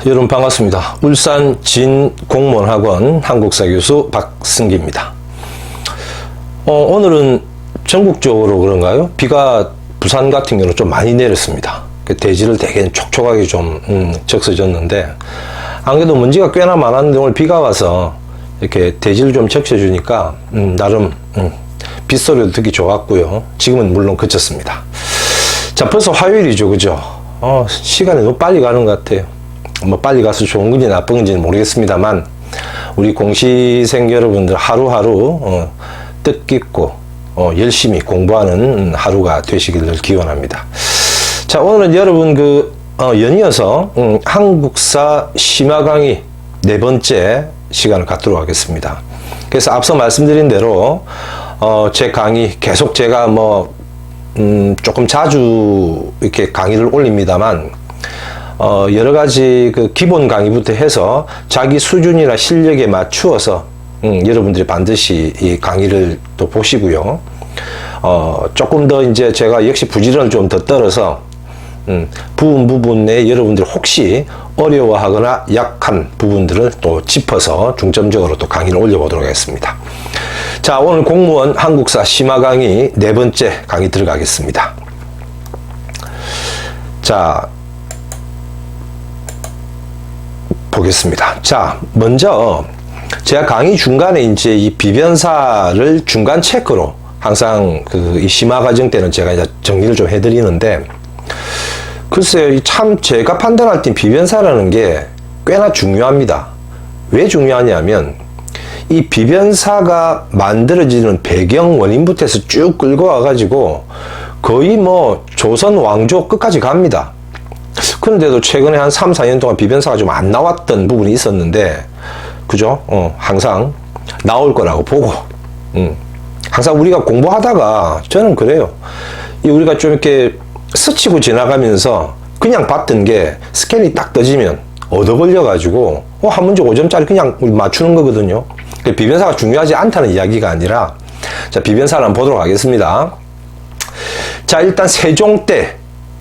여러분 반갑습니다. 울산 진공무원학원 한국사 교수 박승기입니다. 오늘은 전국적으로 그런가요? 비가 부산 같은 경우는 좀 많이 내렸습니다. 대지를 되게 촉촉하게 좀 적셔졌는데 안 그래도 먼지가 꽤나 많았는데 오늘 비가 와서 이렇게 대지를 좀 적셔주니까 나름 빗소리도 듣기 좋았고요. 지금은 물론 그쳤습니다. 자, 벌써 화요일이죠, 그죠? 시간이 너무 빨리 가는 것 같아요. 뭐 빨리 가서 좋은 건지 나쁜 건지는 모르겠습니다만 우리 공시생 여러분들 하루하루 뜻깊고 열심히 공부하는 하루가 되시기를 기원합니다. 자, 오늘은 여러분 연이어서 한국사 심화 강의 4번째 시간을 갖도록 하겠습니다. 그래서 앞서 말씀드린 대로 제 강의 계속 제가 조금 자주 이렇게 강의를 올립니다만 여러 가지 기본 강의부터 해서 자기 수준이나 실력에 맞추어서 여러분들이 반드시 이 강의를 또 보시고요. 조금 더 이제 제가 역시 부지런을 좀 더 떨어서 부분에 여러분들 혹시 어려워하거나 약한 부분들을 또 짚어서 중점적으로 또 강의를 올려보도록 하겠습니다. 자, 오늘 공무원 한국사 심화 강의 4번째 강의 들어가겠습니다. 자, 보겠습니다. 자, 먼저 제가 강의 중간에 이제 이 비변사를 중간 체크로 항상 이 심화 과정 때는 제가 이제 정리를 좀 해드리는데, 글쎄요, 참 제가 판단할 땐 비변사라는 게 꽤나 중요합니다. 왜 중요하냐면 이 비변사가 만들어지는 배경 원인부터 해서 쭉 끌고 와가지고 거의 조선 왕조 끝까지 갑니다. 그런데도 최근에 한 3, 4년 동안 비변사가 좀 안 나왔던 부분이 있었는데, 그죠? 항상 나올 거라고 보고, 항상 우리가 공부하다가 저는 그래요. 우리가 좀 이렇게 스치고 지나가면서 그냥 봤던 게 스캔이 딱 떠지면 얻어 걸려가지고, 한 문제 5점짜리 그냥 맞추는 거거든요. 비변사가 중요하지 않다는 이야기가 아니라, 자, 비변사를 한번 보도록 하겠습니다. 자, 일단 세종 때,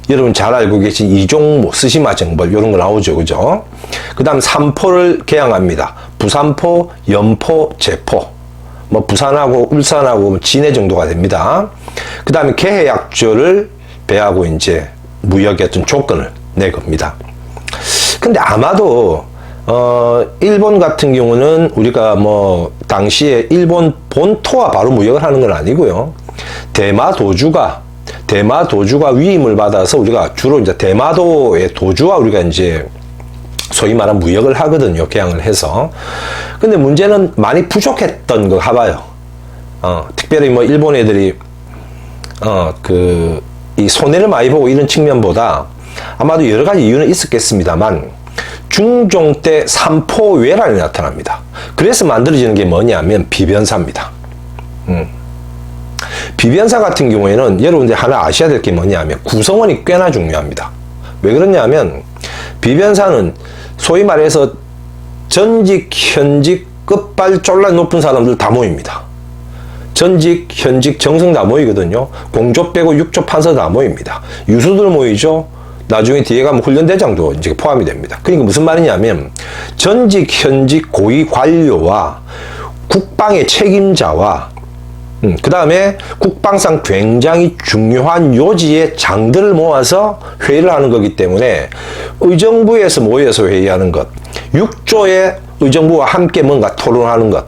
여러분 잘 알고 계신 이종무, 스시마 정벌, 이런 거 나오죠, 그죠? 그 다음 삼포를 개항합니다. 부산포, 연포, 제포. 부산하고 울산하고 진해 정도가 됩니다. 그 다음에 개해약조를 배하고 이제 무역의 어떤 조건을 내겁니다. 근데 아마도, 일본 같은 경우는 우리가 당시에 일본 본토와 바로 무역을 하는 건 아니고요. 대마도주가 위임을 받아서 우리가 주로 이제 대마도의 도주와 우리가 이제 소위 말하는 무역을 하거든요. 개항을 해서. 근데 문제는 많이 부족했던 거 봐요. 특별히 일본 애들이, 이 손해를 많이 보고 이런 측면보다 아마도 여러 가지 이유는 있었겠습니다만 중종 때 삼포외란이 나타납니다. 그래서 만들어지는 게 뭐냐면 비변사입니다. 비변사 같은 경우에는 여러분들이 하나 아셔야 될 게 뭐냐면 구성원이 꽤나 중요합니다. 왜 그러냐면 비변사는 소위 말해서 전직, 현직, 끝발 쫄라 높은 사람들 다 모입니다. 전직, 현직, 정성 다 모이거든요. 공조 빼고 육조 판서 다 모입니다. 유수들 모이죠. 나중에 뒤에 가면 훈련대장도 이제 포함이 됩니다. 그러니까 무슨 말이냐면 전직, 현직, 고위 관료와 국방의 책임자와 그 다음에 국방상 굉장히 중요한 요지의 장들을 모아서 회의를 하는 거기 때문에 의정부에서 모여서 회의하는 것, 육조의 의정부와 함께 뭔가 토론하는 것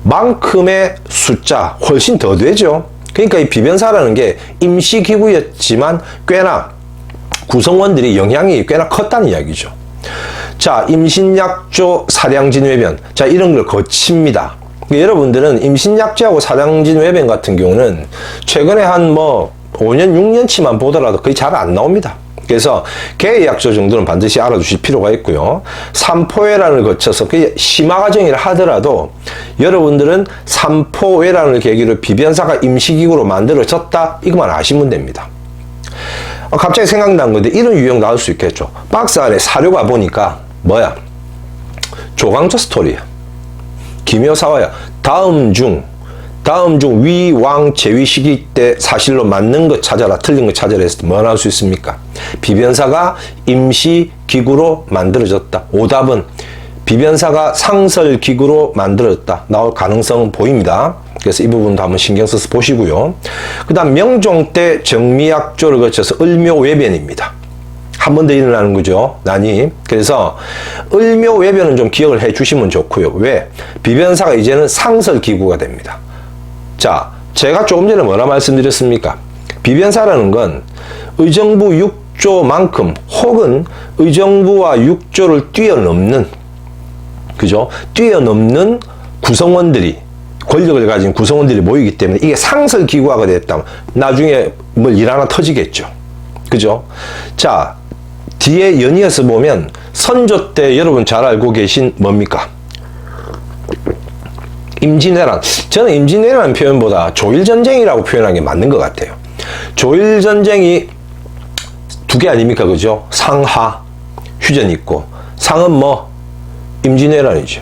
만큼의 숫자 훨씬 더 되죠. 그러니까 이 비변사라는 게 임시기구였지만 꽤나 구성원들이 영향이 꽤나 컸다는 이야기죠. 자, 임신약조, 사량진외변, 자, 이런 걸 거칩니다. 여러분들은 임신약조하고 사량진외변 같은 경우는 최근에 한 5년, 6년치만 보더라도 거의 잘 안 나옵니다. 그래서 개해약조 정도는 반드시 알아두실 필요가 있고요. 삼포외란을 거쳐서 그게 심화 과정이라 하더라도 여러분들은 삼포외란을 계기로 비변사가 임시기구로 만들어졌다, 이것만 아시면 됩니다. 갑자기 생각난 건데 이런 유형 나올 수 있겠죠. 박스 안에 사료가 보니까 조광조 스토리야. 기묘사화야. 다음 중 위왕 제위 시기 때 사실로 맞는 것 찾아라, 틀린 것 찾아라 했을 때 뭐 나올 수 있습니까? 비변사가 임시기구로 만들어졌다. 오답은 비변사가 상설기구로 만들어졌다. 나올 가능성은 보입니다. 그래서 이 부분도 한번 신경 써서 보시고요. 그 다음 명종 때 정미약조를 거쳐서 을묘외변입니다. 한 번 더 일어나는 거죠. 난이. 그래서 을묘외변은 좀 기억을 해 주시면 좋고요. 왜? 비변사가 이제는 상설기구가 됩니다. 자, 제가 조금 전에 뭐라 말씀드렸습니까? 비변사라는 건 의정부 6조만큼 혹은 의정부와 6조를 뛰어넘는, 그죠? 뛰어넘는 구성원들이, 권력을 가진 구성원들이 모이기 때문에 이게 상설기구화가 됐다면 나중에 뭘 일 하나 터지겠죠. 그죠? 자, 뒤에 연이어서 보면 선조 때 여러분 잘 알고 계신 뭡니까? 임진왜란. 저는 임진왜란 표현보다 조일전쟁이라고 표현하는 게 맞는 것 같아요. 조일전쟁이 두 개 아닙니까? 그죠? 상하, 휴전 있고, 상은 뭐? 임진왜란이죠.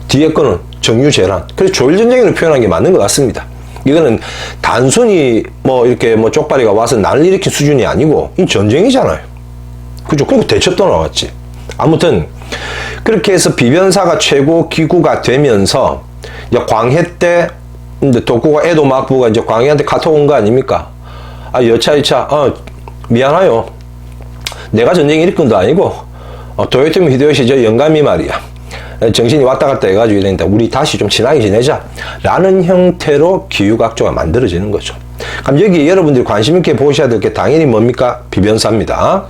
뒤에 거는 정유재란. 그래서 조일전쟁으로 표현한 게 맞는 것 같습니다. 이거는 단순히 뭐 이렇게 뭐 쪽발이가 와서 난리 일으킨 수준이 아니고, 이 전쟁이잖아요. 그죠? 그리고 대첩도 나왔지. 아무튼, 그렇게 해서 비변사가 최고 기구가 되면서, 이제 광해 때, 이제 독고가 에도 막부가 이제 광해한테 카톡 온 거 아닙니까? 아, 여차여차, 미안해요. 내가 전쟁 일으킨 것도 아니고, 도요토미 히데요시 저 영감이 말이야. 정신이 왔다 갔다 해가지고 이러니까 우리 다시 좀 친하게 지내자. 라는 형태로 기후각조가 만들어지는 거죠. 그럼 여기 여러분들이 관심 있게 보셔야 될 게 당연히 뭡니까? 비변사입니다.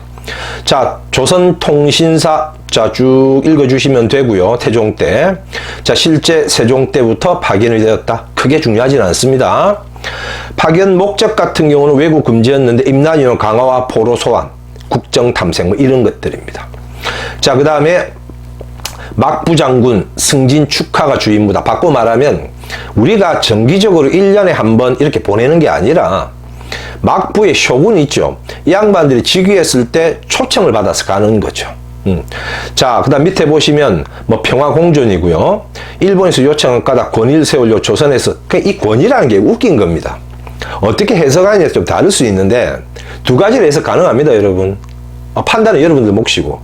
자, 조선통신사, 자, 쭉 읽어주시면 되고요. 태종 때. 자, 실제 세종 때부터 파견이 되었다. 크게 중요하진 않습니다. 파견 목적 같은 경우는 외국 금지였는데 임난인원 강화와 포로 소환, 국정 탐색 뭐 이런 것들입니다. 자, 그 다음에 막부장군 승진 축하가 주임무다. 바꿔 말하면 우리가 정기적으로 1년에 한 번 이렇게 보내는 게 아니라 막부의 쇼군이 있죠. 이 양반들이 즉위했을 때 초청을 받아서 가는 거죠. 자, 그 다음 밑에 보시면 뭐 평화공존이고요. 일본에서 요청을 받아 권위를 세우려 조선에서, 이 권위라는 게 웃긴 겁니다. 어떻게 해석하느냐에 좀 다를 수 있는데 두 가지로 해석 가능합니다, 여러분. 판단은 여러분들 몫이고.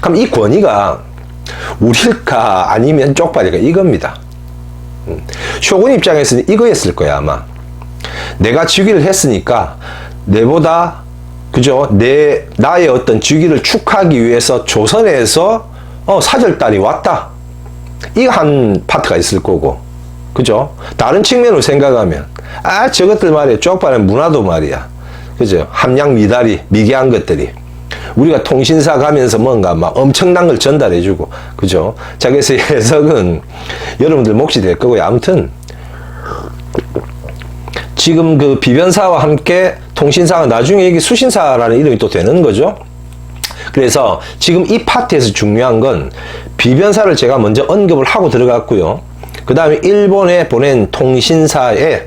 그럼 이 권위가 우리일까 아니면 쪽발일까 이겁니다. 쇼군 입장에서는 이거였을 거야 아마. 내가 즉위를 했으니까 내보다, 그죠? 나의 어떤 즉위를 축하하기 위해서 조선에서 사절단이 왔다. 이거 한 파트가 있을 거고, 그죠? 다른 측면으로 생각하면 저것들 말이야, 쪽발의 문화도 말이야, 그죠? 함량 미달이 미개한 것들이 우리가 통신사 가면서 뭔가 막 엄청난 걸 전달해주고, 그죠? 자, 그래서 해석은 여러분들 몫이 될 거고요. 아무튼 지금 그 비변사와 함께 통신사가 나중에 여기 수신사라는 이름이 또 되는 거죠. 그래서 지금 이 파트에서 중요한 건 비변사를 제가 먼저 언급을 하고 들어갔고요. 그 다음에 일본에 보낸 통신사에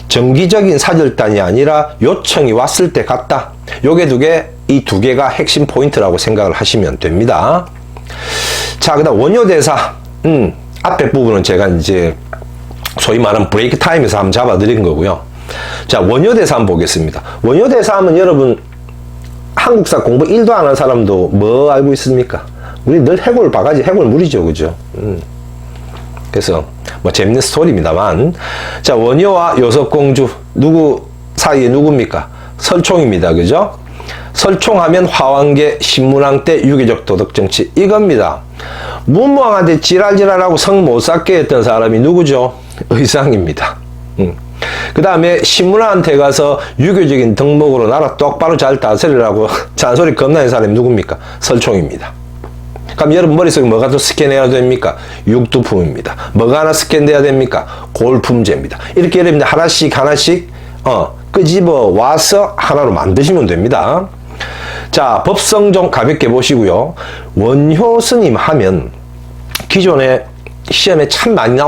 정기적인 사절단이 아니라 요청이 왔을 때 갔다. 요게 이 두 개가 핵심 포인트라고 생각을 하시면 됩니다. 자, 그 다음 원효대사. 앞에 부분은 제가 이제 소위 말하는 브레이크 타임에서 한번 잡아드린 거고요. 자, 원효대사 한번 보겠습니다. 원효대사 하면 여러분 한국사 공부 1도 안 한 사람도 뭐 알고 있습니까? 우리 늘 해골 바가지, 해골 물이죠, 그죠? 그래서 뭐 재밌는 스토리입니다만, 자, 원효와 요섭공주 누구 사이에 누굽니까? 설총입니다, 그죠? 설총하면 화왕계 신문왕 때 유교적 도덕정치 이겁니다. 문무왕한테 지랄지랄하고 성 못 쌓게 했던 사람이 누구죠? 의상입니다. 그 다음에 신문왕한테 가서 유교적인 덕목으로 나라 똑바로 잘 다스리라고 잔소리 겁나는 사람이 누굽니까? 설총입니다. 그럼 여러분 머릿속에 뭐가 또 스캔해야 됩니까? 육두품입니다. 뭐가 하나 스캔돼야 됩니까? 골품제입니다. 이렇게 여러분들 하나씩 끄집어 와서 하나로 만드시면 됩니다. 자, 법성종 가볍게 보시고요. 원효 스님 하면 기존에 시험에 참 많이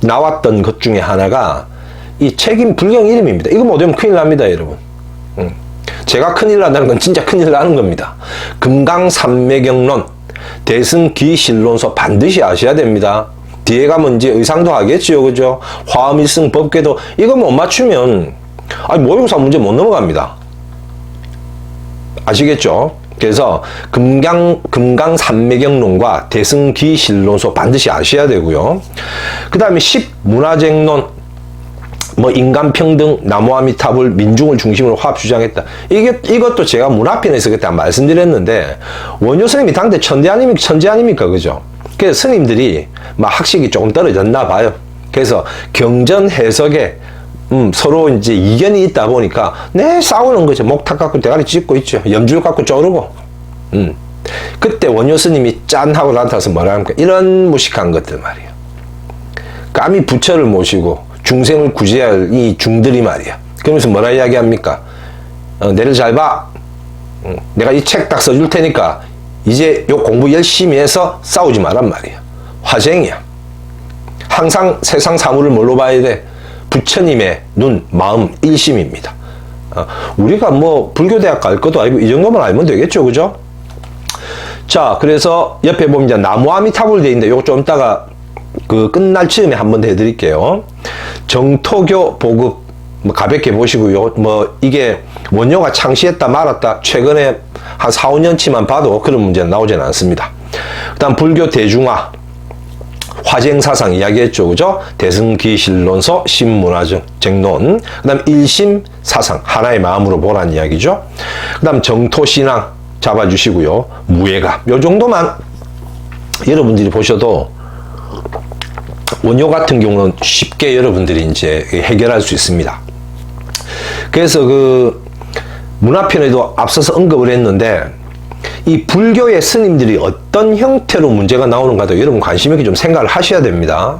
나왔던 것 중에 하나가 이 책임 불경 이름입니다. 이거 못하면 큰일 납니다, 여러분. 제가 큰일 난다는 건 진짜 큰일 나는 겁니다. 금강산매경론, 대승기실론서 반드시 아셔야 됩니다. 뒤에 가면 이제 의상도 하겠지요, 그죠? 화엄일승 법궤도 이거 못 맞추면 모의고사 문제 못 넘어갑니다. 아시겠죠? 그래서 금강산매경론과 대승기실론소 반드시 아셔야 되고요. 그 다음에 10 문화쟁론, 뭐 인간평등, 나무아미타불, 민중을 중심으로 화합 주장했다. 이것도 제가 문화편에서 그때 말씀드렸는데, 원효 스님이 당대 천재 아닙니까? 그죠? 그래서 스님들이 막 학식이 조금 떨어졌나 봐요. 그래서 경전 해석에 서로 이제 이견이 있다 보니까 싸우는 거죠. 목탁 갖고 대가리 찢고 있죠. 염줄 갖고 쪼르고. 그때 원효 스님이 짠 하고 나타나서 뭐라 합니까? 이런 무식한 것들 말이에요. 감히 부처를 모시고 중생을 구제할 이 중들이 말이야. 그러면서 뭐라 이야기합니까? 내를 잘 봐. 내가 이 책 딱 써줄 테니까 이제 요 공부 열심히 해서 싸우지 마란 말이야. 화쟁이야. 항상 세상 사물을 뭘로 봐야 돼? 부처님의 눈, 마음, 일심입니다. 우리가 뭐 불교대학 갈 것도 아니고 이 정도만 알면 되겠죠, 그죠? 자, 그래서 옆에 보면 이제 나무아미타불 돼 있는데 요거 좀 이따가 그 끝날 즈음에 한번 해드릴게요. 정토교 보급 뭐 가볍게 보시고요. 뭐 이게 원효가 창시했다 말았다 최근에 한 4, 5년치만 봐도 그런 문제는 나오지는 않습니다. 그 다음 불교 대중화 화쟁사상 이야기했죠. 그죠? 대승기실론서, 신문화쟁론, 그 다음 일심사상, 하나의 마음으로 보라는 이야기죠. 그 다음 정토신앙 잡아주시고요. 무예가. 요 정도만 여러분들이 보셔도 원효 같은 경우는 쉽게 여러분들이 이제 해결할 수 있습니다. 그래서 그 문화편에도 앞서서 언급을 했는데, 이 불교의 스님들이 어떤 형태로 문제가 나오는가도 여러분 관심 있게 좀 생각을 하셔야 됩니다.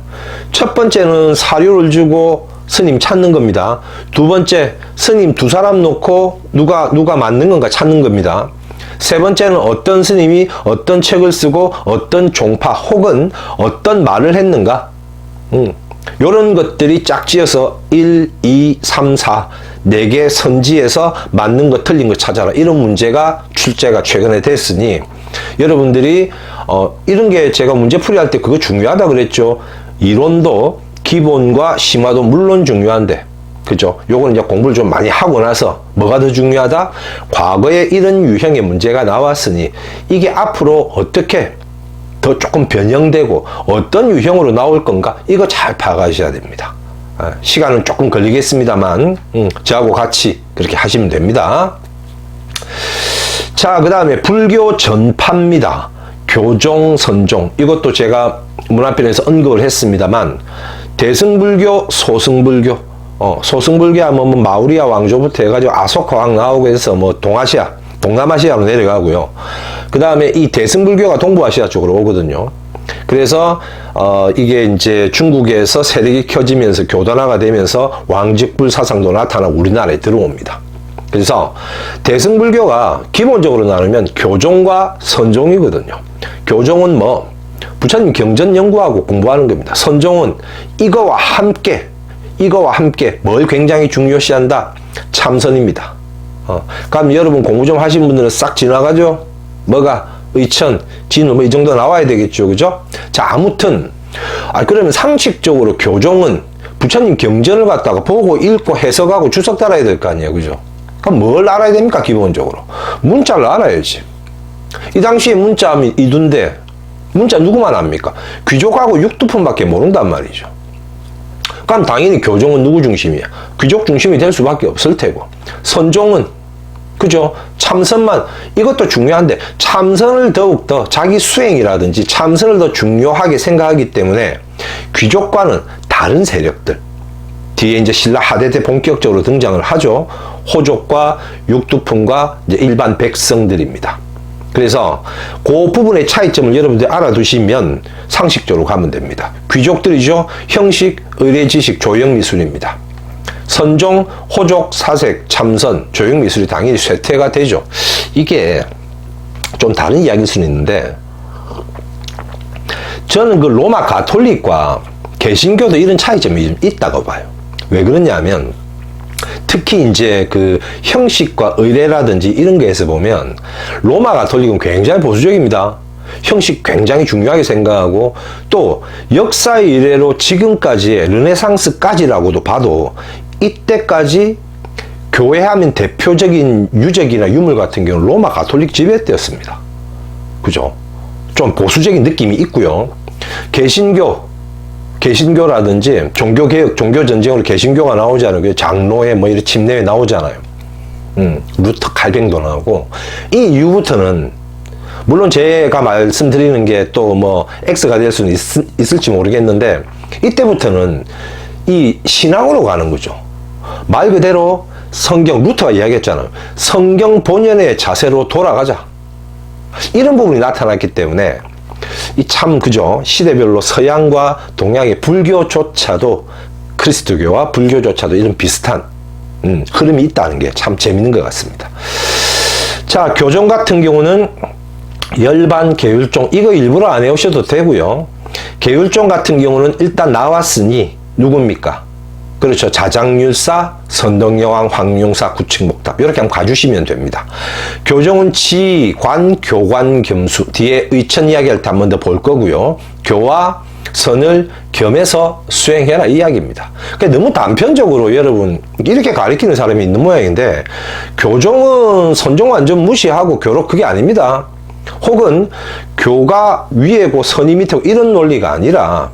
첫 번째는 사료를 주고 스님 찾는 겁니다. 두 번째, 스님 두 사람 놓고 누가 맞는 건가 찾는 겁니다. 세 번째는 어떤 스님이 어떤 책을 쓰고 어떤 종파 혹은 어떤 말을 했는가. 요런 것들이 짝지어서 1, 2, 3, 4 4개 선지에서 맞는 거 틀린 거 찾아라. 이런 문제가 출제가 최근에 됐으니 여러분들이 이런 게 제가 문제풀이 할 때 그거 중요하다 그랬죠. 이론도 기본과 심화도 물론 중요한데, 그죠? 요거는 이제 공부를 좀 많이 하고 나서 뭐가 더 중요하다? 과거에 이런 유형의 문제가 나왔으니 이게 앞으로 어떻게 더 조금 변형되고 어떤 유형으로 나올 건가, 이거 잘 파악하셔야 됩니다. 시간은 조금 걸리겠습니다만 저하고 같이 그렇게 하시면 됩니다. 자, 그 다음에 불교 전파입니다. 교종, 선종, 이것도 제가 문화편에서 언급을 했습니다만, 대승불교, 소승불교, 소승불교 하면 뭐 마우리아 왕조부터 해가지고 아소카 왕 나오고 해서 뭐 동남아시아로 내려가고요. 그 다음에 이 대승불교가 동부아시아 쪽으로 오거든요. 그래서 이게 이제 중국에서 세력이 켜지면서 교단화가 되면서 왕직불 사상도 나타나고 우리나라에 들어옵니다. 그래서 대승불교가 기본적으로 나누면 교종과 선종이거든요. 교종은 뭐 부처님 경전 연구하고 공부하는 겁니다. 선종은 이거와 함께 뭘 굉장히 중요시한다? 참선입니다. 그럼 여러분 공부 좀 하신 분들은 싹 지나가죠? 뭐가? 의천, 진우, 뭐 이 정도 나와야 되겠죠. 그죠? 자, 아무튼, 그러면 상식적으로 교종은 부처님 경전을 갖다가 보고 읽고 해석하고 주석 달아야 될 거 아니에요. 그죠? 그럼 뭘 알아야 됩니까? 기본적으로. 문자를 알아야지. 이 당시에 문자하면 이둔데, 문자 누구만 압니까? 귀족하고 육두품밖에 모른단 말이죠. 그럼 당연히 교종은 누구 중심이야? 귀족 중심이 될 수밖에 없을 테고. 선종은, 그죠? 참선만, 이것도 중요한데, 참선을 더욱더 자기 수행이라든지 참선을 더 중요하게 생각하기 때문에 귀족과는 다른 세력들, 뒤에 이제 신라 하대 때 본격적으로 등장을 하죠. 호족과 육두품과 이제 일반 백성들입니다. 그래서 그 부분의 차이점을 여러분들이 알아두시면 상식적으로 가면 됩니다. 귀족들이죠. 형식, 의례, 지식, 조형미술입니다. 선종, 호족, 사색, 참선, 조형미술이 당연히 쇠퇴가 되죠. 이게 좀 다른 이야기일 수는 있는데, 저는 그 로마 가톨릭과 개신교도 이런 차이점이 좀 있다고 봐요. 왜 그러냐면, 특히 이제 그 형식과 의례라든지 이런 거에서 보면 로마 가톨릭은 굉장히 보수적입니다. 형식 굉장히 중요하게 생각하고, 또 역사의 이래로 지금까지의 르네상스까지라고도 봐도 이때까지 교회 하면 대표적인 유적이나 유물 같은 경우는 로마 가톨릭 지배 때였습니다. 그죠? 좀 보수적인 느낌이 있고요. 개신교라든지 종교개혁, 종교전쟁으로 개신교가 나오잖아요. 장로회 뭐 이런 침례회 나오잖아요. 루터 칼뱅도 나오고. 이 이후부터는 물론 제가 말씀드리는 게 또 뭐 X가 될 수는 있을지 모르겠는데 이때부터는 이 신앙으로 가는 거죠. 말 그대로 성경, 루터가 이야기했잖아요. 성경 본연의 자세로 돌아가자. 이런 부분이 나타났기 때문에 이 참 그죠. 시대별로 서양과 동양의 불교조차도 그리스도교와 불교조차도 이런 비슷한 흐름이 있다는 게 참 재밌는 것 같습니다. 자, 교종 같은 경우는 열반, 계율종 이거 일부러 안 해오셔도 되고요. 계율종 같은 경우는 일단 나왔으니 누굽니까? 그렇죠. 자장율사, 선덕여왕, 황룡사, 구칙목탑 이렇게 한번 가주시면 됩니다. 교종은 지, 관, 교관, 겸수 뒤에 의천 이야기할 때 한 번 더 볼 거고요. 교와 선을 겸해서 수행해라 이 이야기입니다. 그러니까 너무 단편적으로 여러분 이렇게 가리키는 사람이 있는 모양인데 교종은 선종 완전 무시하고 교로 그게 아닙니다. 혹은 교가 위에고 선이 밑에고 이런 논리가 아니라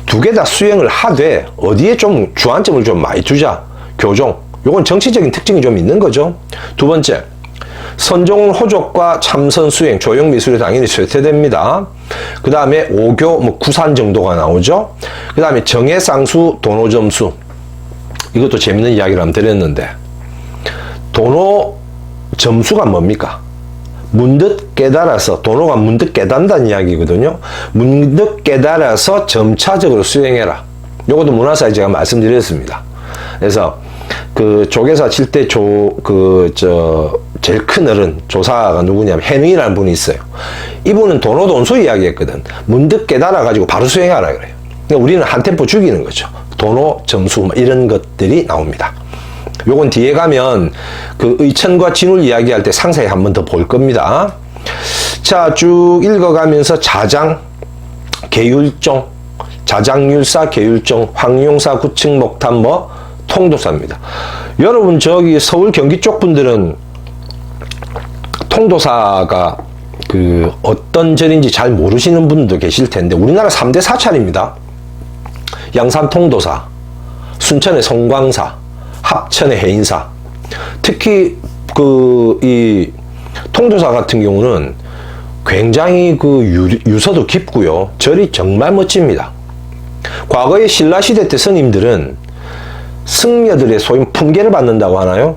두 개 다 수행을 하되 어디에 좀 주안점을 좀 많이 두자. 교종. 요건 정치적인 특징이 좀 있는 거죠. 두 번째. 선종은 호족과 참선 수행, 조용 미술이 당연히 쇠퇴됩니다. 그 다음에 오교, 뭐 구산 정도가 나오죠. 그 다음에 정해상수, 도노점수. 이것도 재밌는 이야기를 한번 드렸는데 도노점수가 뭡니까? 문득 깨달아서, 도노가 문득 깨닫는다는 이야기거든요. 문득 깨달아서 점차적으로 수행해라. 요것도 문화사에 제가 말씀드렸습니다. 그래서 그 조계사 칠 때 제일 큰 어른 조사가 누구냐면 해능이라는 분이 있어요. 이분은 도노돈수 이야기했거든. 문득 깨달아가지고 바로 수행하라 그래요. 그러니까 우리는 한 템포 죽이는 거죠. 도노, 점수 이런 것들이 나옵니다. 요건 뒤에 가면 그 의천과 진울 이야기할 때 상세히 한 번 더 볼 겁니다. 자, 쭉 읽어가면서 자장, 계율종, 자장율사, 계율종, 황룡사, 구칙목탑, 뭐 통도사입니다. 여러분 저기 서울 경기 쪽 분들은 통도사가 그 어떤 절인지 잘 모르시는 분도 계실 텐데 우리나라 3대 사찰입니다. 양산 통도사, 순천의 성광사, 합천의 해인사. 특히 이 통도사 같은 경우는 굉장히 그 유서도 깊고요. 절이 정말 멋집니다. 과거에 신라시대 때 스님들은 승려들의 소위 품계를 받는다고 하나요?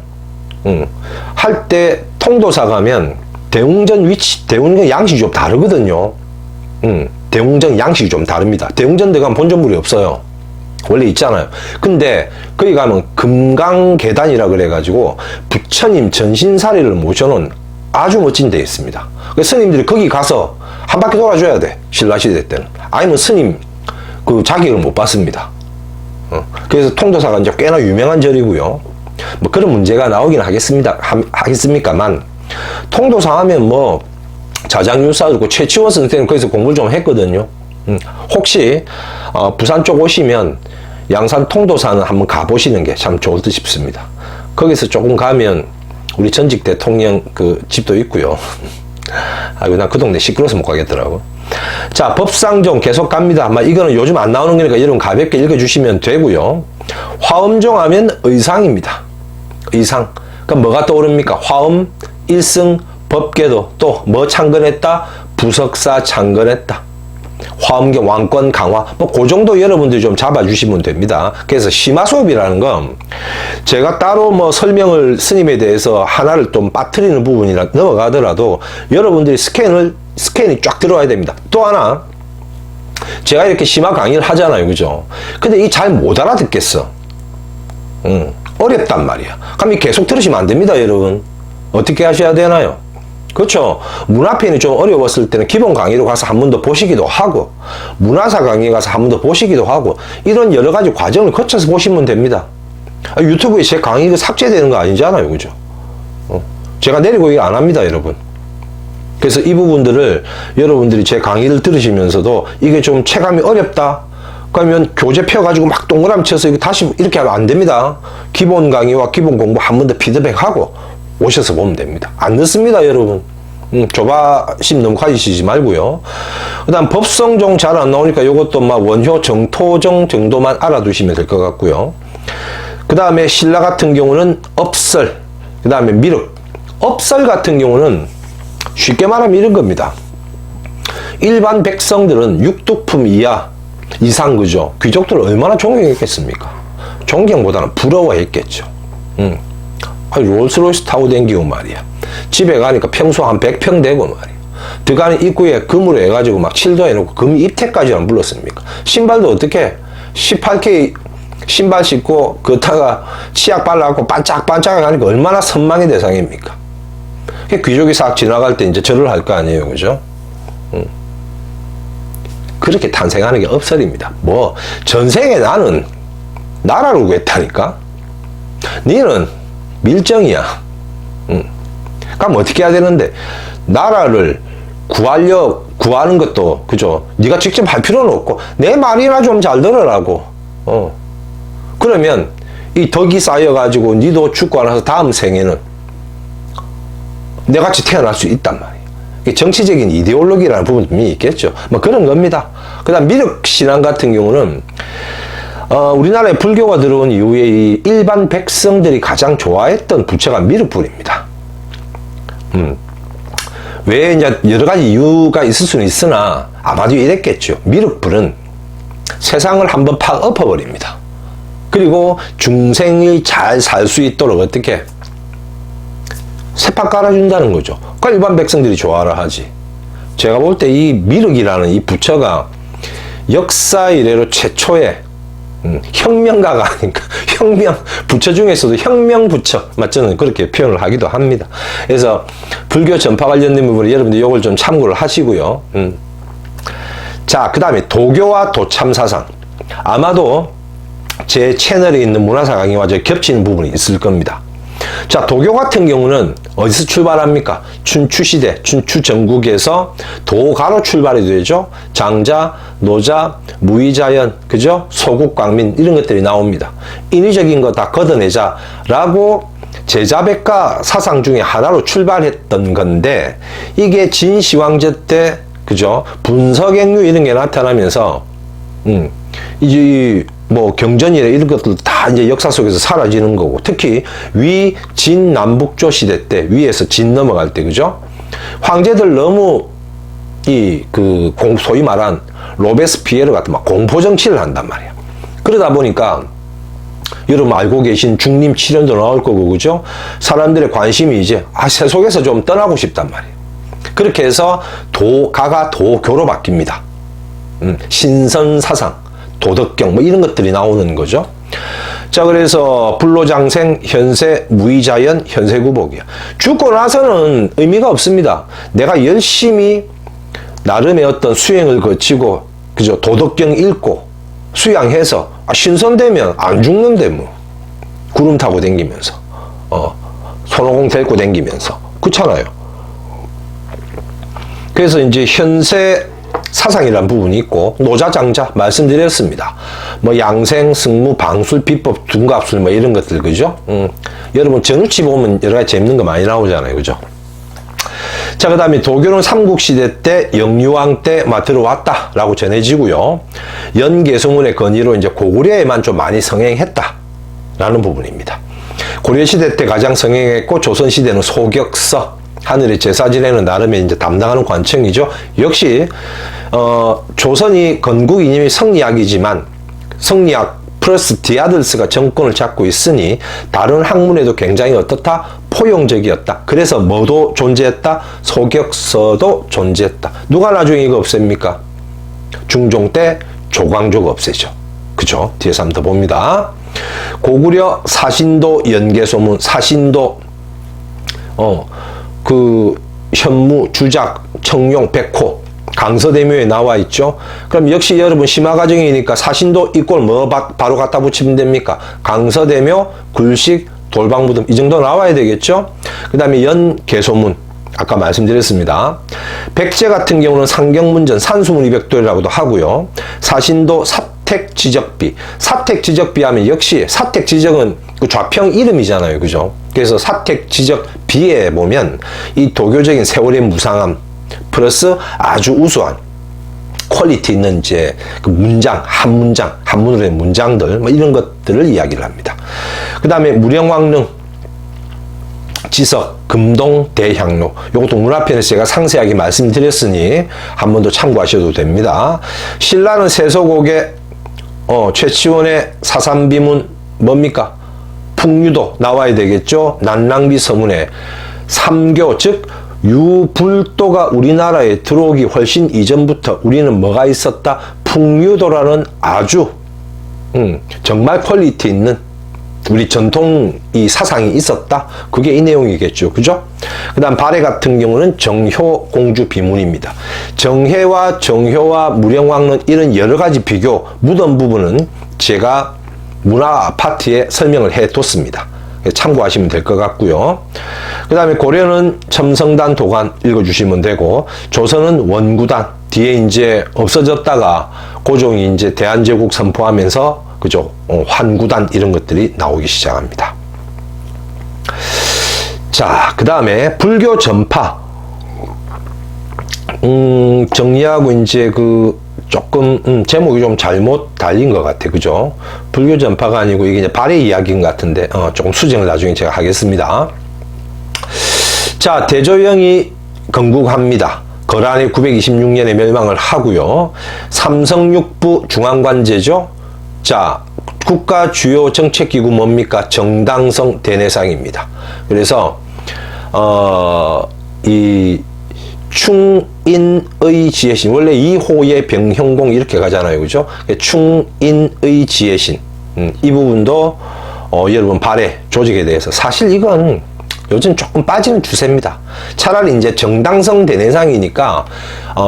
할 때 통도사 가면 대웅전 위치, 대웅전 양식이 좀 다르거든요. 대웅전 양식이 좀 다릅니다. 대웅전 데 가면 본전물이 없어요. 원래 있잖아요. 근데 거기 가면 금강계단이라 그래가지고 부처님 전신사리를 모셔놓은 아주 멋진 데 있습니다. 스님들이 거기 가서 한 바퀴 돌아줘야 돼. 신라시대 때는. 아니면 스님 그 자격을 못 받습니다. 그래서 통도사가 이제 꽤나 유명한 절이고요. 뭐 그런 문제가 나오긴 하겠습니까만 통도사 하면 뭐 자장율사 그리고 최치원 선생님 거기서 공부를 좀 했거든요. 혹시 부산 쪽 오시면 양산 통도사는 한번 가보시는 게 참 좋을 듯 싶습니다. 거기서 조금 가면 우리 전직 대통령 그 집도 있고요. 아이고 난 그 동네 시끄러워서 못 가겠더라고. 자, 법상종 계속 갑니다. 아마 이거는 요즘 안 나오는 거니까 여러분 가볍게 읽어주시면 되고요. 화엄종 하면 의상입니다. 의상. 그럼 뭐가 떠오릅니까? 화엄, 일승, 법계도, 또 뭐 창건했다? 부석사 창건했다. 화엄경, 왕권 강화. 뭐 그 정도 여러분들이 좀 잡아주시면 됩니다. 그래서 심화 수업이라는 건 제가 따로 뭐 설명을 스님에 대해서 하나를 좀 빠뜨리는 부분이라 넘어가더라도 여러분들이 스캔이 쫙 들어와야 됩니다. 또 하나, 제가 이렇게 심화 강의를 하잖아요. 그죠? 근데 이 잘 못 알아듣겠어. 어렵단 말이야. 그럼 계속 들으시면 안 됩니다, 여러분. 어떻게 하셔야 되나요? 그렇죠. 문화편이 좀 어려웠을 때는 기본 강의로 가서 한 번 더 보시기도 하고, 문화사 강의 가서 한 번 더 보시기도 하고, 이런 여러 가지 과정을 거쳐서 보시면 됩니다. 유튜브에 제 강의가 삭제되는 거 아니잖아요. 그죠? 제가 내리고 이거 안 합니다, 여러분. 그래서 이 부분들을 여러분들이 제 강의를 들으시면서도 이게 좀 체감이 어렵다. 그러면 교재 펴가지고 막 동그라미 쳐서 이거 다시 이렇게 하면 안 됩니다. 기본 강의와 기본 공부 한 번 더 피드백하고 오셔서 보면 됩니다. 안 늦습니다, 여러분. 조바심 너무 가지시지 말고요. 그 다음 법성종 잘 안 나오니까 요것도 막 원효 정토정 정도만 알아두시면 될 것 같고요. 그 다음에 신라 같은 경우는 업설, 그 다음에 미륵. 업설 같은 경우는 쉽게 말하면 이런 겁니다. 일반 백성들은 육두품 이상 그죠? 귀족들을 얼마나 존경했겠습니까? 존경보다는 부러워했겠죠. 롤스로이스 타고 댕기고 말이야. 집에 가니까 평소 한 100평 되고 말이야. 들어가는 입구에 금으로 해가지고 막 칠도 해놓고 금 입태까지 안 불렀습니까? 신발도 어떻게 18K 신발 신고 그다가 치약 발라갖고 반짝반짝하게 하니까 얼마나 선망의 대상입니까? 귀족이 싹 지나갈 때 이제 절을 할 거 아니에요, 그죠? 그렇게 탄생하는 게 업설입니다. 뭐 전생에 나는 나라를 구했다니까. 니는 밀정이야. 그럼 어떻게 해야 되는데 나라를 구하는 것도 그죠? 네가 직접 할 필요는 없고 내 말이나 좀 잘 들으라고. 그러면 이 덕이 쌓여가지고 니도 죽고 나서 다음 생에는 내같이 태어날 수 있단 말이에요. 정치적인 이데올로기라는 부분이 있겠죠. 뭐 그런 겁니다. 그 다음 미륵 신앙 같은 경우는 우리나라에 불교가 들어온 이후에 이 일반 백성들이 가장 좋아했던 부처가 미륵불입니다. 왜 이제 여러 가지 이유가 있을 수는 있으나 아마도 이랬겠죠. 미륵불은 세상을 한번 팍 엎어버립니다. 그리고 중생이 잘 살 수 있도록 어떻게 세판 깔아준다는 거죠. 그러니까 일반 백성들이 좋아라 하지. 제가 볼 때 이 미륵이라는 이 부처가 역사 이래로 최초의 혁명가가 아닌가. 부처 중에서도 혁명 부처. 저는 그렇게 표현을 하기도 합니다. 그래서 불교 전파 관련된 부분에 여러분들 이걸 좀 참고를 하시고요. 자, 그 다음에 도교와 도참사상. 아마도 제 채널에 있는 문화사 강의와 겹치는 부분이 있을 겁니다. 자, 도교 같은 경우는 어디서 출발합니까? 춘추시대, 춘추전국에서 도가로 출발이 되죠. 장자, 노자, 무의자연, 그죠? 소국광민 이런 것들이 나옵니다. 인위적인 거 다 걷어내자라고 제자백가 사상 중에 하나로 출발했던 건데 이게 진시황제 때 그죠? 분석행류 이런 게 나타나면서 이제 뭐 경전이나 이런 것들 다 이제 역사 속에서 사라지는 거고 특히 위, 진, 남북조 시대 때 위에서 진 넘어갈 때 그죠? 황제들 너무 소위 말한 로베스피에르 같은 막 공포 정치를 한단 말이야. 그러다 보니까 여러분 알고 계신 중림 칠연도 나올 거고 그죠? 사람들의 관심이 이제 세속에서 좀 떠나고 싶단 말이에요. 그렇게 해서 도가가 도교로 바뀝니다. 신선사상, 도덕경 뭐 이런 것들이 나오는 거죠. 자, 그래서 불로장생, 현세, 무의자연, 현세구복이야. 죽고 나서는 의미가 없습니다. 내가 열심히 나름의 어떤 수행을 거치고 그죠? 도덕경 읽고 수양해서 신선되면 안 죽는데 뭐 구름 타고 댕기면서 손오공 데리고 댕기면서 그렇잖아요. 그래서 이제 현세 사상이라는 부분이 있고 노자장자 말씀드렸습니다. 뭐 양생, 승무, 방술, 비법, 둔갑술 뭐 이런 것들 그죠? 여러분 전우치 보면 여러 가지 재밌는 거 많이 나오잖아요, 그죠? 자, 그 다음에 도교는 삼국시대 때 영유왕 때 들어왔다라고 전해지고요. 연개소문의 건의로 이제 고구려에만 좀 많이 성행했다라는 부분입니다. 고려시대 때 가장 성행했고 조선시대는 소격서 하늘의 제사 지내는 나름의 이제 담당하는 관청이죠. 역시 조선이 건국 이념이 성리학이지만 성리학 플러스 디아들스가 정권을 잡고 있으니 다른 학문에도 굉장히 어떻다? 포용적이었다. 그래서 뭐도 존재했다? 소격서도 존재했다. 누가 나중에 이거 없앱니까? 중종 때 조광조가 없애죠. 그죠? 뒤에서 한번 더 봅니다. 고구려 사신도 연개소문, 사신도 현무, 주작, 청룡, 백호, 강서대묘에 나와 있죠. 그럼 역시 여러분 심화과정이니까 사신도 이꼴 뭐 바로 갖다 붙이면 됩니까? 강서대묘, 굴식, 돌방무덤 이 정도 나와야 되겠죠. 그 다음에 연개소문 아까 말씀드렸습니다. 백제 같은 경우는 상경문전, 산수문이백도라고도 하고요. 사신도, 사택지적비. 사택지적비 하면 역시 사택지적은 그 좌평 이름이잖아요. 그죠? 그래서 사택지적비에 보면 이 도교적인 세월의 무상함 플러스 아주 우수한 퀄리티 있는 이제 그 문장, 한문으로 된 문장들, 뭐 이런 것들을 이야기를 합니다. 그 다음에 무령왕릉, 지석, 금동, 대향로. 요것도 문화편에서 제가 상세하게 말씀드렸으니 한 번 더 참고하셔도 됩니다. 신라는 세소곡의 최치원의 사삼비문 뭡니까? 풍류도 나와야 되겠죠. 난랑비 서문에 삼교, 즉 유불도가 우리나라에 들어오기 훨씬 이전부터 우리는 뭐가 있었다? 풍류도라는 아주 정말 퀄리티 있는 우리 전통 이 사상이 있었다. 그게 이 내용이겠죠. 그죠? 그 다음 발해 같은 경우는 정효 공주 비문입니다. 정혜와 정효와 무령왕릉 이런 여러 가지 비교 묻은 부분은 제가 문화 파트에 설명을 해 뒀습니다. 참고하시면 될 것 같고요. 그 다음에 고려는 첨성단 도관 읽어주시면 되고, 조선은 원구단, 뒤에 이제 없어졌다가 고종이 이제 대한제국 선포하면서 그죠? 환구단 이런 것들이 나오기 시작합니다. 자, 그 다음에 불교 전파. 정리하고 이제 그 조금 제목이 좀 잘못 달린 것 같아. 그죠? 불교 전파가 아니고 이게 이제 발해 이야기인 것 같은데 조금 수정을 나중에 제가 하겠습니다. 자, 대조영이 건국합니다. 거란이 926년에 멸망을 하고요. 삼성육부 중앙관제죠. 자, 국가 주요 정책기구 뭡니까? 정당성 대내상입니다. 그래서 이 충인의 지혜신, 원래 이호의 병형공 이렇게 가잖아요. 그죠? 충인의 지혜신, 이 부분도 여러분 발해 조직에 대해서 사실 이건 요즘 조금 빠지는 추세입니다. 차라리 이제 정당성 대내상이니까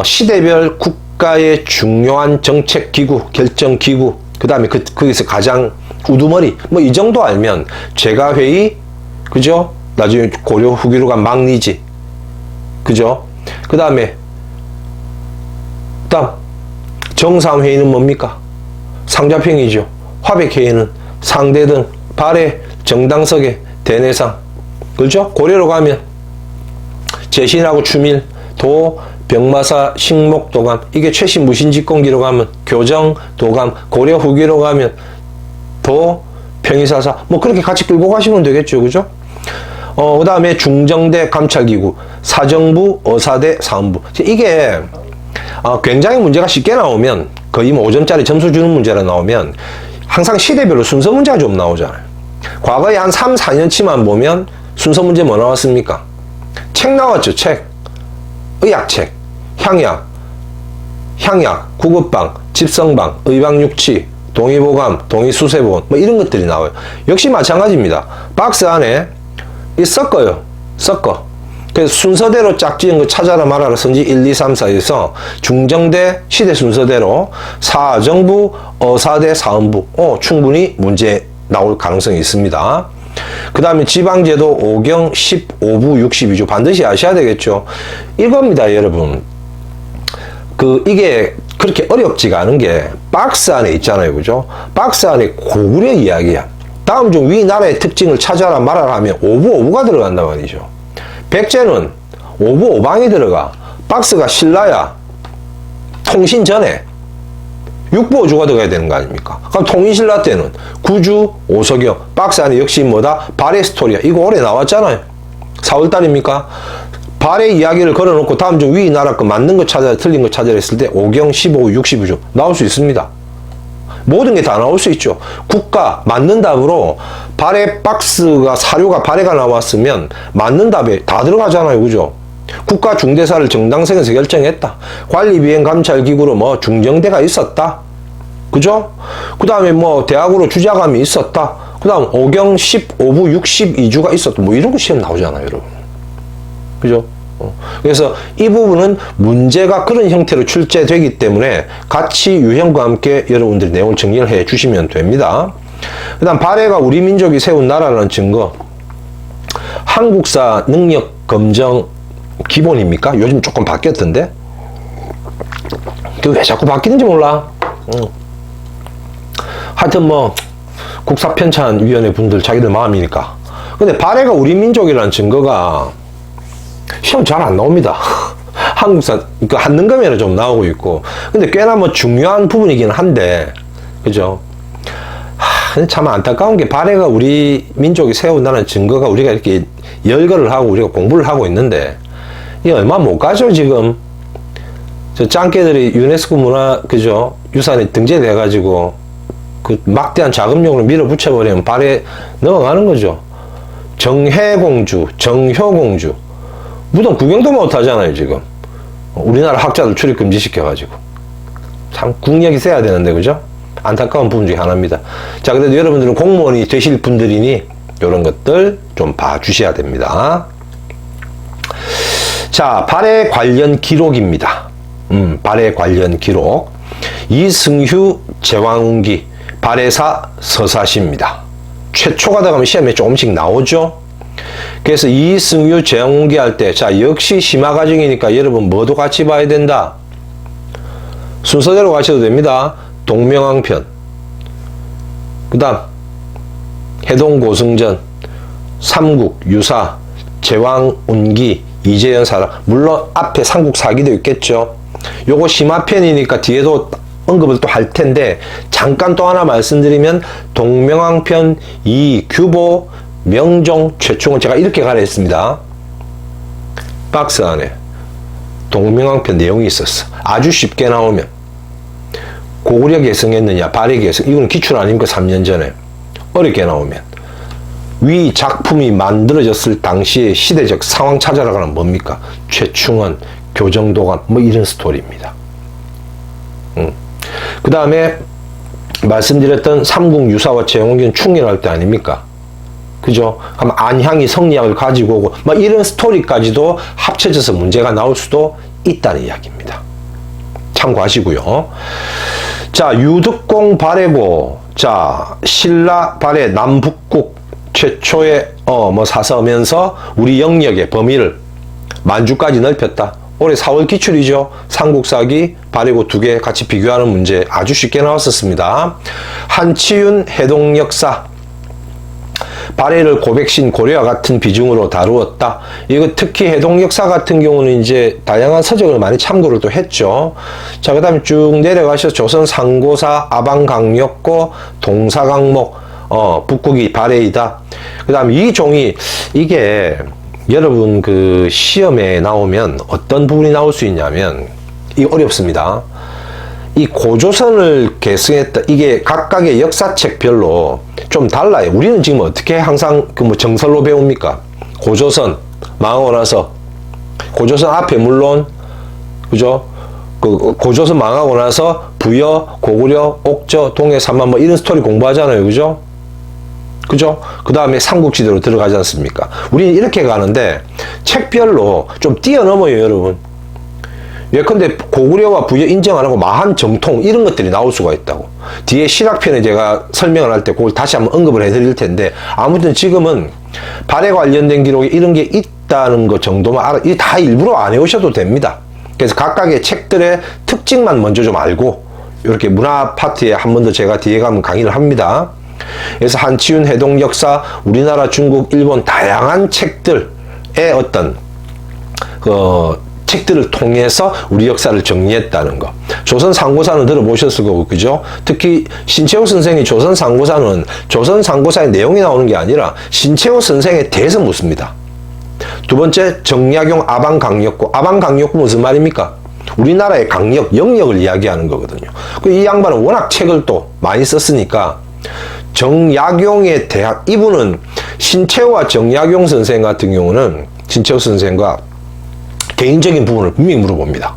시대별 국가의 중요한 정책기구, 결정기구, 그 다음에 거기서 가장 우두머리, 뭐 이 정도 알면 제가회의, 그죠? 나중에 고려 후기로 간 망리지, 그죠? 그 다음 정상회의는 뭡니까? 상자평이죠. 화백회의는 상대등, 발해, 정당석의 대내상, 그죠? 고려로 가면 제신하고 추밀, 도, 병마사, 식목도감, 이게 최신 무신직공기로 가면 교정, 도감, 고려 후기로 가면 도, 평의사사, 뭐 그렇게 같이 끌고 가시면 되겠죠. 그죠? 그 다음에 중정대 감찰기구, 사정부, 어사대, 사헌부. 이게 굉장히 문제가 쉽게 나오면 거의 뭐 5점짜리 점수 주는 문제가 나오면 항상 시대별로 순서 문제가 좀 나오잖아요. 과거에 한 3, 4년치만 보면 순서 문제 뭐 나왔습니까? 책 나왔죠. 책. 의학책, 향약, 구급방, 집성방, 의방육치, 동의보감, 동의수세본, 뭐 이런 것들이 나와요. 역시 마찬가지입니다. 박스 안에 섞어요. 섞어. 그래서 순서대로 짝지은 거 찾아라 말아라 선지 1, 2, 3, 4에서 중정대 시대 순서대로 사정부, 어사대, 사헌부 충분히 문제 나올 가능성이 있습니다. 그 다음에 지방제도 5경 15부 62조 반드시 아셔야 되겠죠. 이겁니다, 여러분. 이게 그렇게 어렵지가 않은 게 박스 안에 있잖아요. 그죠? 박스 안에 고구려 이야기야. 다음 중 위 나라의 특징을 찾아라 말아라 하면 5부 5부가 들어간단 말이죠. 백제는 5부 5방이 들어가. 박스가 신라야. 통신 전에 6부 5주가 들어가야 되는 거 아닙니까? 그럼 통일신라 때는 구주, 오석영, 박스 안에 역시 뭐다? 발해 스토리야. 이거 올해 나왔잖아요. 4월달입니까? 발해 이야기를 걸어놓고 다음 중 위 나라 거 맞는 거 찾아라, 틀린 거 찾아라 했을 때 5경, 15, 62조 나올 수 있습니다. 모든 게 다 나올 수 있죠. 국가 맞는 답으로 발해 박스가 사료가 발해가 나왔으면 맞는 답에 다 들어가잖아요. 그죠? 국가 중대사를 정당성에서 결정했다. 관리비행 감찰기구로 뭐 중정대가 있었다. 그죠? 그 다음에 뭐 대학으로 주자감이 있었다. 그 다음 5경 15부 62주가 있었다. 뭐 이런 거 시험 나오잖아요, 여러분. 그죠? 그래서 이 부분은 문제가 그런 형태로 출제되기 때문에 같이 유형과 함께 여러분들이 내용을 정리를 해 주시면 됩니다. 그 다음 발해가 우리 민족이 세운 나라라는 증거. 한국사 능력 검정 기본입니까? 요즘 조금 바뀌었던데? 그 왜 자꾸 바뀌는지 몰라. 하여튼 뭐 국사편찬위원회 분들 자기들 마음이니까. 근데 발해가 우리 민족이라는 증거가 시험 잘 안 나옵니다. 한국사 그 한능검에는 좀 나오고 있고, 근데 꽤나 뭐 중요한 부분이긴 한데, 그죠? 참 안타까운 게 발해가 우리 민족이 세운다는 증거가 우리가 이렇게 열거를 하고 우리가 공부를 하고 있는데, 이게 얼마 못 가죠 지금. 저 짱깨들이 유네스코 문화 그죠 유산에 등재돼 가지고 그 막대한 자금력으로 밀어붙여버리면 발해 넘어가는 거죠. 정혜공주, 정효공주 무덤 구경도 못 하잖아요 지금. 우리나라 학자들 출입 금지시켜가지고. 참 국력이 세야 되는데, 그죠? 안타까운 부분 중에 하나입니다. 자, 그래도 여러분들은 공무원이 되실 분들이니 이런 것들 좀 봐주셔야 됩니다. 자, 발해 관련 기록입니다. 발해 관련 기록. 이승휴 제왕운기 발해사 서사시입니다. 최초가 되면 시험에 조금씩 나오죠. 그래서 이승휴 제왕운기 할 때, 자, 역시 심화 과정이니까 여러분 뭐도 같이 봐야 된다. 순서대로 가셔도 됩니다. 동명왕편, 그 다음 해동고승전, 삼국 유사, 제왕운기, 이재현사라. 물론 앞에 삼국사기도 있겠죠. 요거 심화편이니까 뒤에도 언급을 또 할 텐데, 잠깐 또 하나 말씀드리면 동명왕편, 이규보, 명종, 최충은 제가 이렇게 가려했습니다. 박스 안에 동명왕편 내용이 있었어. 아주 쉽게 나오면 고구려 개성했느냐 발해 개성, 이건 기출 아닙니까? 3년 전에. 어렵게 나오면 위 작품이 만들어졌을 당시의 시대적 상황 찾아라가는 뭡니까? 최충원, 교정도관, 뭐 이런 스토리입니다. 그 다음에 말씀드렸던 삼국 유사와 제왕운기는 충렬할 때 아닙니까? 그죠? 그럼 안향이 성리학을 가지고 오고, 막 이런 스토리까지도 합쳐져서 문제가 나올 수도 있다는 이야기입니다. 참고하시고요. 자, 유득공 발해고, 자, 신라 발해 남북국 최초의 사서면서 우리 영역의 범위를 만주까지 넓혔다. 올해 4월 기출이죠. 삼국사기, 발해고 두 개 같이 비교하는 문제 아주 쉽게 나왔었습니다. 한치윤 해동역사, 발해를 고백신 고려와 같은 비중으로 다루었다. 이거 특히 해동역사 같은 경우는 이제 다양한 서적을 많이 참고를 또 했죠. 자, 그 다음에 쭉 내려가셔서 조선 상고사, 아방강력고, 동사강목, 북국이 발해이다. 그 다음에 이 종이, 이게 여러분 그 시험에 나오면 어떤 부분이 나올 수 있냐면, 이 어렵습니다. 이 고조선을 계승했다. 이게 각각의 역사책별로 좀 달라요. 우리는 지금 어떻게 항상 그 뭐 정설로 배웁니까? 고조선 망하고 나서, 고조선 앞에 물론 그죠? 그 고조선 망하고 나서 부여, 고구려, 옥저, 동해, 삼만 뭐 이런 스토리 공부하잖아요. 그죠? 그죠? 그 다음에 삼국지대로 들어가지 않습니까? 우리는 이렇게 가는데 책별로 좀 뛰어넘어요, 여러분. 예컨대 고구려와 부여 인정 안 하고 마한 정통 이런 것들이 나올 수가 있다고. 뒤에 신학편에 제가 설명을 할 때 그걸 다시 한번 언급을 해드릴 텐데, 아무튼 지금은 발해 관련된 기록에 이런 게 있다는 것 정도만 알아. 이게 다 일부러 안 해오셔도 됩니다. 그래서 각각의 책들의 특징만 먼저 좀 알고, 이렇게 문화 파트에 한 번 더 제가 뒤에 가면 강의를 합니다. 그래서 한치윤 해동 역사, 우리나라, 중국, 일본 다양한 책들의 어떤 책들을 통해서 우리 역사를 정리했다는 거. 조선 상고사는 들어보셨을 거고, 그죠? 특히 신채호 선생이 조선 상고사는 조선 상고사의 내용이 나오는 게 아니라 신채호 선생에 대해서 묻습니다. 두 번째, 정약용 아방강력고. 아방강력고 무슨 말입니까? 우리나라의 강력, 영역을 이야기하는 거거든요. 이 양반은 워낙 책을 또 많이 썼으니까 정약용에 대한, 이분은 신채호와 정약용 선생 같은 경우는 신채호 선생과 개인적인 부분을 분명히 물어봅니다.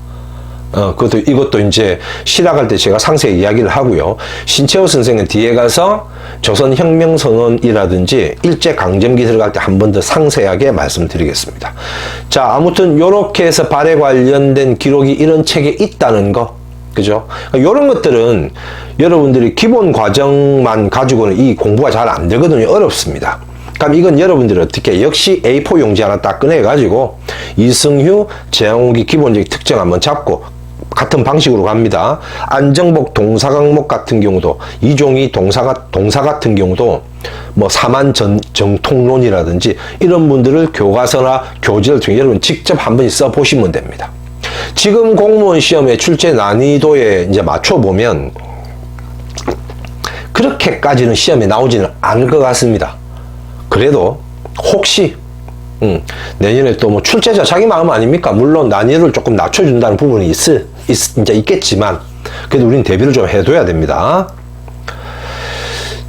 이것도 이제 실학할 때 제가 상세히 이야기를 하고요. 신채호 선생은 뒤에 가서 조선혁명선언이라든지 일제강점기 들어갈 때 한 번 더 상세하게 말씀드리겠습니다. 자, 아무튼 요렇게 해서 발해 관련된 기록이 이런 책에 있다는 거. 그죠? 이런 것들은 여러분들이 기본 과정만 가지고는 이 공부가 잘 안 되거든요. 어렵습니다. 그럼 이건 여러분들이 어떻게, 역시 A4 용지 하나 딱 꺼내가지고 이승휴, 제왕운기 기본적인 특징 한번 잡고 같은 방식으로 갑니다. 안정복 동사 강목 같은 경우도 이종이 동사 같은 경우도 뭐 사만 정통론이라든지 이런 분들을 교과서나 교재를 통해 여러분 직접 한 번씩 써 보시면 됩니다. 지금 공무원 시험의 출제 난이도에 이제 맞춰 보면 그렇게까지는 시험에 나오지는 않을 것 같습니다. 그래도 혹시 내년에 또 뭐 출제자 자기 마음 아닙니까? 물론 난이도를 조금 낮춰준다는 부분이 이제 있겠지만 그래도 우리는 대비를 좀 해둬야 됩니다.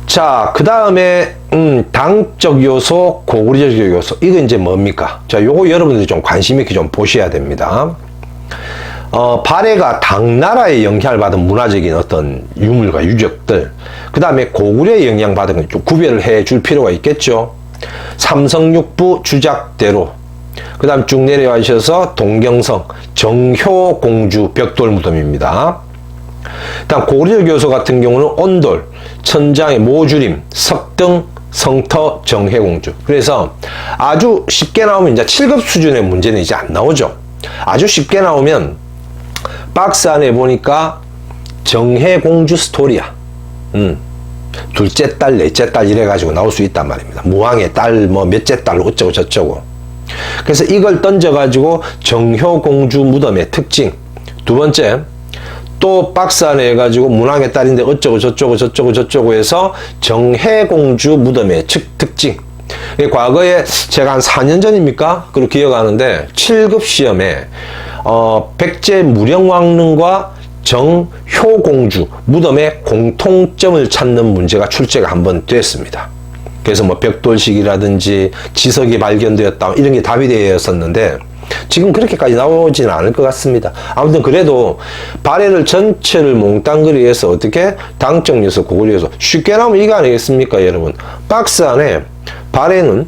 자, 그 다음에 당적 요소, 고구려적 요소, 이거 이제 뭡니까? 자, 요거 여러분들이 좀 관심 있게 좀 보셔야 됩니다. 발해가 당나라에 영향을 받은 문화적인 어떤 유물과 유적들, 그 다음에 고구려에 영향받은 걸 좀 구별을 해 줄 필요가 있겠죠. 삼성육부 주작대로, 그 다음 쭉 내려가셔서 동경성 정효공주 벽돌무덤입니다. 다음 고구려적 요소 같은 경우는 온돌, 천장의 모주림, 석등, 성터, 정혜공주. 그래서 아주 쉽게 나오면 이제 7급 수준의 문제는 이제 안 나오죠. 아주 쉽게 나오면 박스 안에 보니까 정혜공주 스토리야. 둘째 딸, 넷째 딸 이래가지고 나올 수 있단 말입니다. 무왕의 딸, 뭐 몇째 딸, 어쩌고 저쩌고. 그래서 이걸 던져가지고 정효공주 무덤의 특징. 두 번째, 또 박스 안에 해가지고 문왕의 딸인데 어쩌고 저쩌고 해서 정혜공주 무덤의 특징. 과거에 제가 한 4년 전입니까? 그걸 기억하는데 7급 시험에 백제 무령왕릉과 정효공주 무덤의 공통점을 찾는 문제가 출제가 한번 됐습니다. 그래서 뭐 벽돌식이라든지 지석이 발견되었다 이런 게 답이 되었었는데 지금 그렇게까지 나오지는 않을 것 같습니다. 아무튼 그래도 발해를 전체를 몽땅그리해서 어떻게 당적 요소, 고구려 요소 쉽게 나오면 이거 아니겠습니까, 여러분? 박스 안에 발해는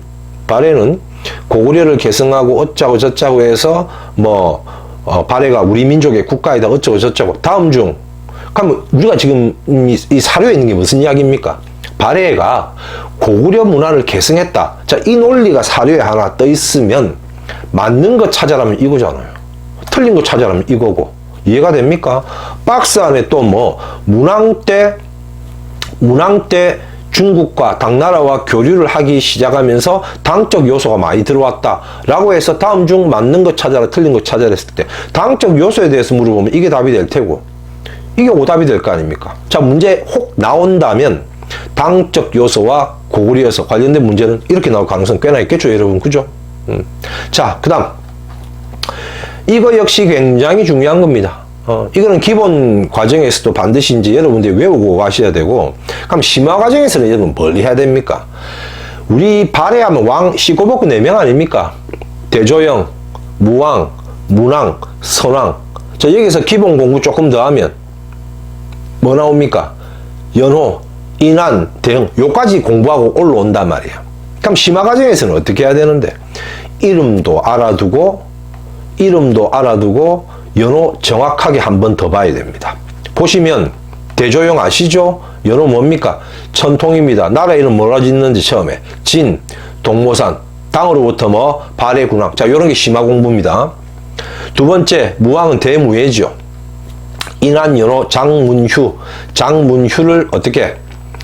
고구려를 계승하고 어쩌고 저쩌고 해서 뭐 발해가 우리 민족의 국가이다 어쩌고 저쩌고. 다음 중 그럼 우리가 지금 이 사료에 있는 게 무슨 이야기입니까? 발해가 고구려 문화를 계승했다. 자, 이 논리가 사료에 하나 떠 있으면 맞는 거 찾아라면 이거잖아요. 틀린 거 찾아라면 이거고. 이해가 됩니까? 박스 안에 또 뭐 문왕 때 중국과 당나라와 교류를 하기 시작하면서 당적 요소가 많이 들어왔다 라고 해서 다음 중 맞는 거 찾아라 틀린 거 찾아라 했을 때 당적 요소에 대해서 물어보면 이게 답이 될 테고 이게 오답이 될 거 아닙니까? 자, 문제 혹 나온다면 당적 요소와 고구려 요소 관련된 문제는 이렇게 나올 가능성 꽤나 있겠죠, 여러분. 그죠? 자, 그 다음 이거 역시 굉장히 중요한 겁니다. 이거는 기본 과정에서도 반드시 이제 여러분들이 외우고 가셔야 되고, 그럼 심화 과정에서는 여러분 뭘 해야 됩니까? 우리 발해하면 왕 19복구 4명 아닙니까? 대조영, 무왕, 문왕, 선왕. 자, 여기서 기본 공부 조금 더 하면 뭐 나옵니까? 연호, 인안, 대흥, 요까지 공부하고 올라온단 말이에요. 그럼 심화 과정에서는 어떻게 해야 되는데? 이름도 알아두고 연호 정확하게 한 번 더 봐야 됩니다. 보시면 대조영 아시죠? 연호 뭡니까? 천통입니다. 나라 이름 뭐라 짓는지 처음에 진, 동모산, 땅으로부터 뭐 발해 군왕. 자, 요런 게 심화 공부입니다. 두 번째 무왕은 대무예죠. 인안, 연호, 장문휴를 어떻게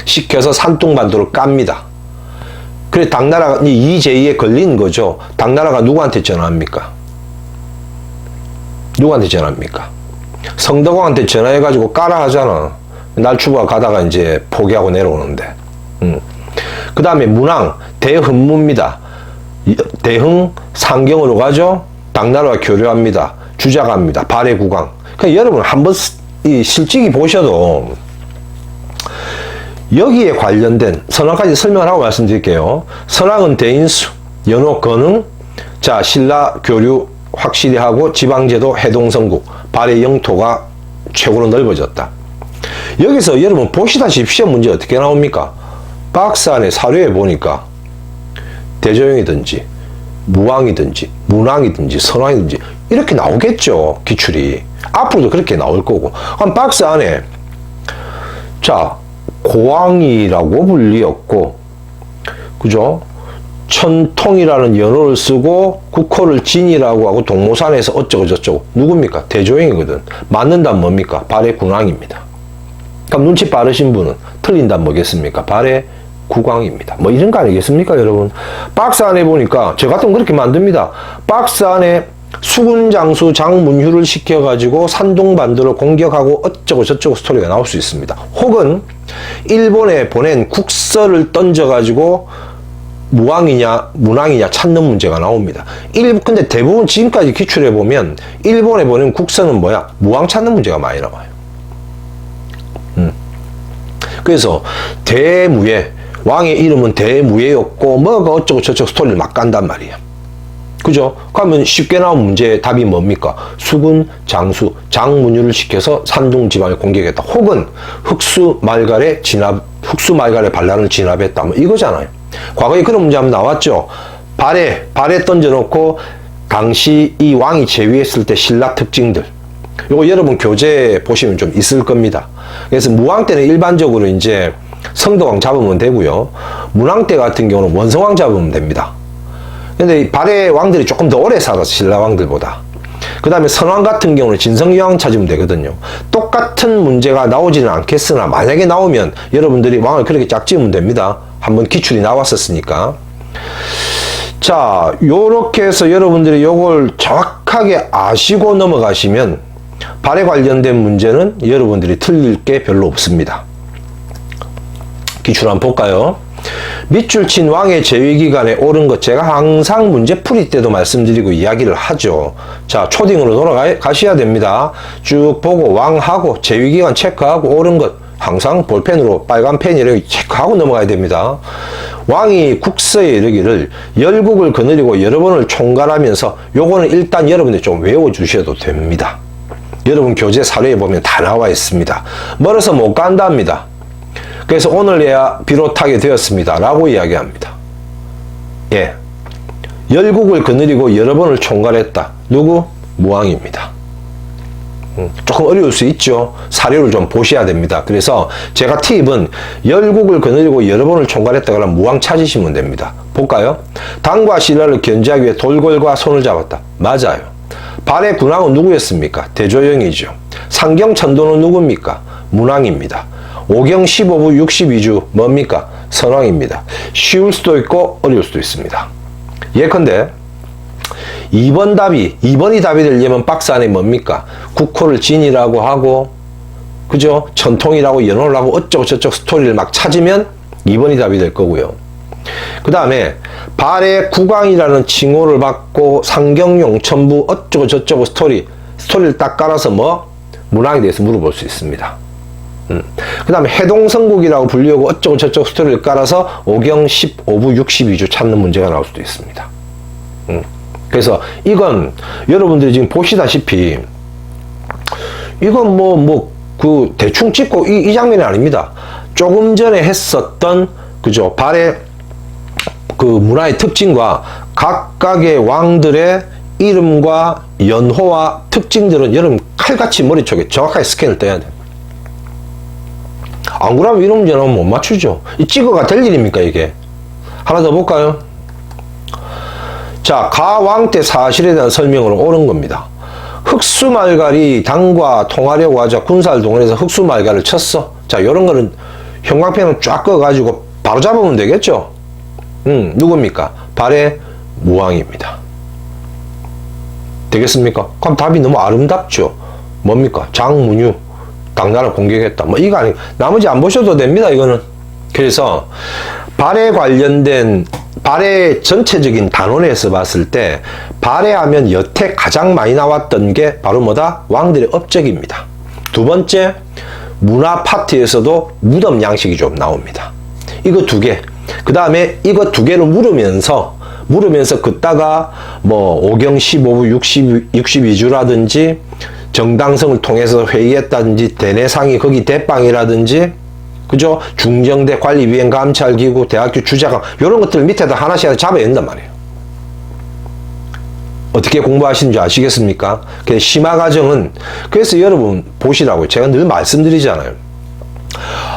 시켜서 산둥반도를 깝니다. 그래 당나라가 이 제2에 걸린 거죠. 당나라가 누구한테 전화합니까? 성덕왕한테 전화해가지고 까라 하잖아. 날추부가 가다가 이제 포기하고 내려오는데. 그 다음에 문왕, 대흥무입니다. 대흥, 상경으로 가죠. 당나라와 교류합니다. 주작합니다. 발해국왕. 그러니까 여러분 한번 이 실직이 보셔도 여기에 관련된 선왕까지 설명을 하고 말씀드릴게요. 선왕은 대인수, 연호 건흥, 자, 신라 교류 확실히 하고 지방제도 해동성국, 발해 영토가 최고로 넓어졌다. 여기서 여러분 보시다시피 시험 문제 어떻게 나옵니까? 박스 안에 사료에 보니까 대조영이든지 무왕이든지 문왕이든지 선왕이든지 이렇게 나오겠죠. 기출이. 앞으로도 그렇게 나올 거고. 그럼 박스 안에 자 고왕이라고 불리었고, 그죠? 천통이라는 연호를 쓰고 국호를 진이라고 하고 동모산에서 어쩌고 저쩌고. 누굽니까? 대조영이거든. 맞는다면 뭡니까? 발해 군왕입니다. 그럼 눈치 빠르신 분은 틀린다면 뭐겠습니까? 발해 국왕입니다. 뭐 이런 거 아니겠습니까, 여러분? 박스 안에 보니까 저 같으면 그렇게 만듭니다. 박스 안에 수군장수 장문휴를 시켜가지고 산동반도를 공격하고 어쩌고 저쩌고 스토리가 나올 수 있습니다. 혹은 일본에 보낸 국서를 던져가지고 무왕이냐 문왕이냐 찾는 문제가 나옵니다. 근데 대부분 지금까지 기출해보면 일본에 보낸 국서는 뭐야? 무왕 찾는 문제가 많이 나와요. 그래서 대무예, 왕의 이름은 대무예였고 뭐가 어쩌고 저쩌고 스토리를 막 깐단 말이에요. 그죠? 그러면 쉽게 나온 문제의 답이 뭡니까? 수군, 장수, 장문유를 시켜서 산둥 지방을 공격했다. 혹은 흑수 말갈의 반란을 진압했다. 뭐 이거잖아요. 과거에 그런 문제 한번 나왔죠. 발에 던져놓고 당시 이 왕이 재위했을 때 신라 특징들. 요거 여러분 교재 보시면 좀 있을 겁니다. 그래서 무왕 때는 일반적으로 이제 성덕왕 잡으면 되고요. 문왕 때 같은 경우는 원성왕 잡으면 됩니다. 근데 발해 왕들이 조금 더 오래 살았어, 신라 왕들보다. 그 다음에 선왕 같은 경우는 진성여왕 찾으면 되거든요. 똑같은 문제가 나오지는 않겠으나 만약에 나오면 여러분들이 왕을 그렇게 짝 지으면 됩니다. 한번 기출이 나왔었으니까. 자, 요렇게 해서 여러분들이 요걸 정확하게 아시고 넘어가시면 발에 관련된 문제는 여러분들이 틀릴 게 별로 없습니다. 기출 한번 볼까요? 밑줄 친 왕의 재위 기간에 옳은 것, 제가 항상 문제 풀이 때도 말씀드리고 이야기를 하죠. 자, 초딩으로 돌아가셔야 됩니다. 쭉 보고 왕하고 재위 기간 체크하고 옳은 것 항상 볼펜으로 빨간 펜이라고 체크하고 넘어가야 됩니다. 왕이 국서에 이르기를 열국을 거느리고 여러 번을 총괄하면서 요거는 일단 여러분들 좀 외워주셔도 됩니다. 여러분 교재 사료에 보면 다 나와 있습니다. 멀어서 못 간답니다. 그래서 오늘에야 비롯하게 되었습니다. 라고 이야기합니다. 예. 열국을 거느리고 여러 번을 총괄했다. 누구? 무왕입니다. 조금 어려울 수 있죠. 사료를 좀 보셔야 됩니다. 그래서 제가 팁은 열국을 거느리고 여러 번을 총괄했다. 그러면 무왕 찾으시면 됩니다. 볼까요? 당과 신라를 견제하기 위해 돌궐과 손을 잡았다. 맞아요. 발해 군왕은 누구였습니까? 대조영이죠. 상경 천도는 누굽니까? 문왕입니다. 오경 15부 62주 뭡니까? 선왕입니다. 쉬울 수도 있고 어려울 수도 있습니다. 예컨대 2번이 답이 되려면 박스 안에 뭡니까? 국호를 진이라고 하고 그죠? 전통이라고 연호를 하고 어쩌고 저쩌고 스토리를 막 찾으면 2번이 답이 될 거고요. 그 다음에 발해 국왕이라는 칭호를 받고 상경용천부 어쩌고 저쩌고 스토리를 딱 깔아서 뭐? 문왕에 대해서 물어볼 수 있습니다. 그 다음에 해동성국이라고 불리우고 어쩌고 저쩌고 스토리를 깔아서 오경 15부 62주 찾는 문제가 나올 수도 있습니다. 그래서 이건 여러분들이 지금 보시다시피 이건 대충 찍고 이 장면이 아닙니다. 조금 전에 했었던 그죠 발해 그 문화의 특징과 각각의 왕들의 이름과 연호와 특징들은 여러분 칼같이 머릿속에 정확하게 스캔을 떠야 돼요. 안 그러면 이런 문제는 못 맞추죠. 이 찍어가 될 일입니까, 이게? 하나 더 볼까요? 자, 가왕 때 사실에 대한 설명으로 옳은 겁니다. 흑수말갈이 당과 통하려고 하자 군사를 동원해서 흑수말갈을 쳤어. 자, 요런 거는 형광펜을 쫙 꺼가지고 바로 잡으면 되겠죠? 누굽니까? 발해 무왕입니다. 되겠습니까? 그럼 답이 너무 아름답죠? 뭡니까? 장문유. 당나라를 공격했다. 뭐 이거 아니고 나머지 안 보셔도 됩니다. 이거는. 그래서 발해 관련된 발해 전체적인 단원에서 봤을 때 발해하면 여태 가장 많이 나왔던 게 바로 뭐다? 왕들의 업적입니다. 두 번째 문화 파트에서도 무덤 양식이 좀 나옵니다. 이거 두 개. 그 다음에 이거 두 개를 물으면서 긋다가 뭐 오경 15부 62주라든지 정당성을 통해서 회의했다든지 대내상이 거기 대빵이라든지 그죠? 중정대 관리비행 감찰기구 대학교 주자강 이런 것들 밑에다 하나씩 잡아야 된단 말이에요. 어떻게 공부하시는지 아시겠습니까? 심화 과정은 그래서 여러분 보시라고 제가 늘 말씀드리잖아요.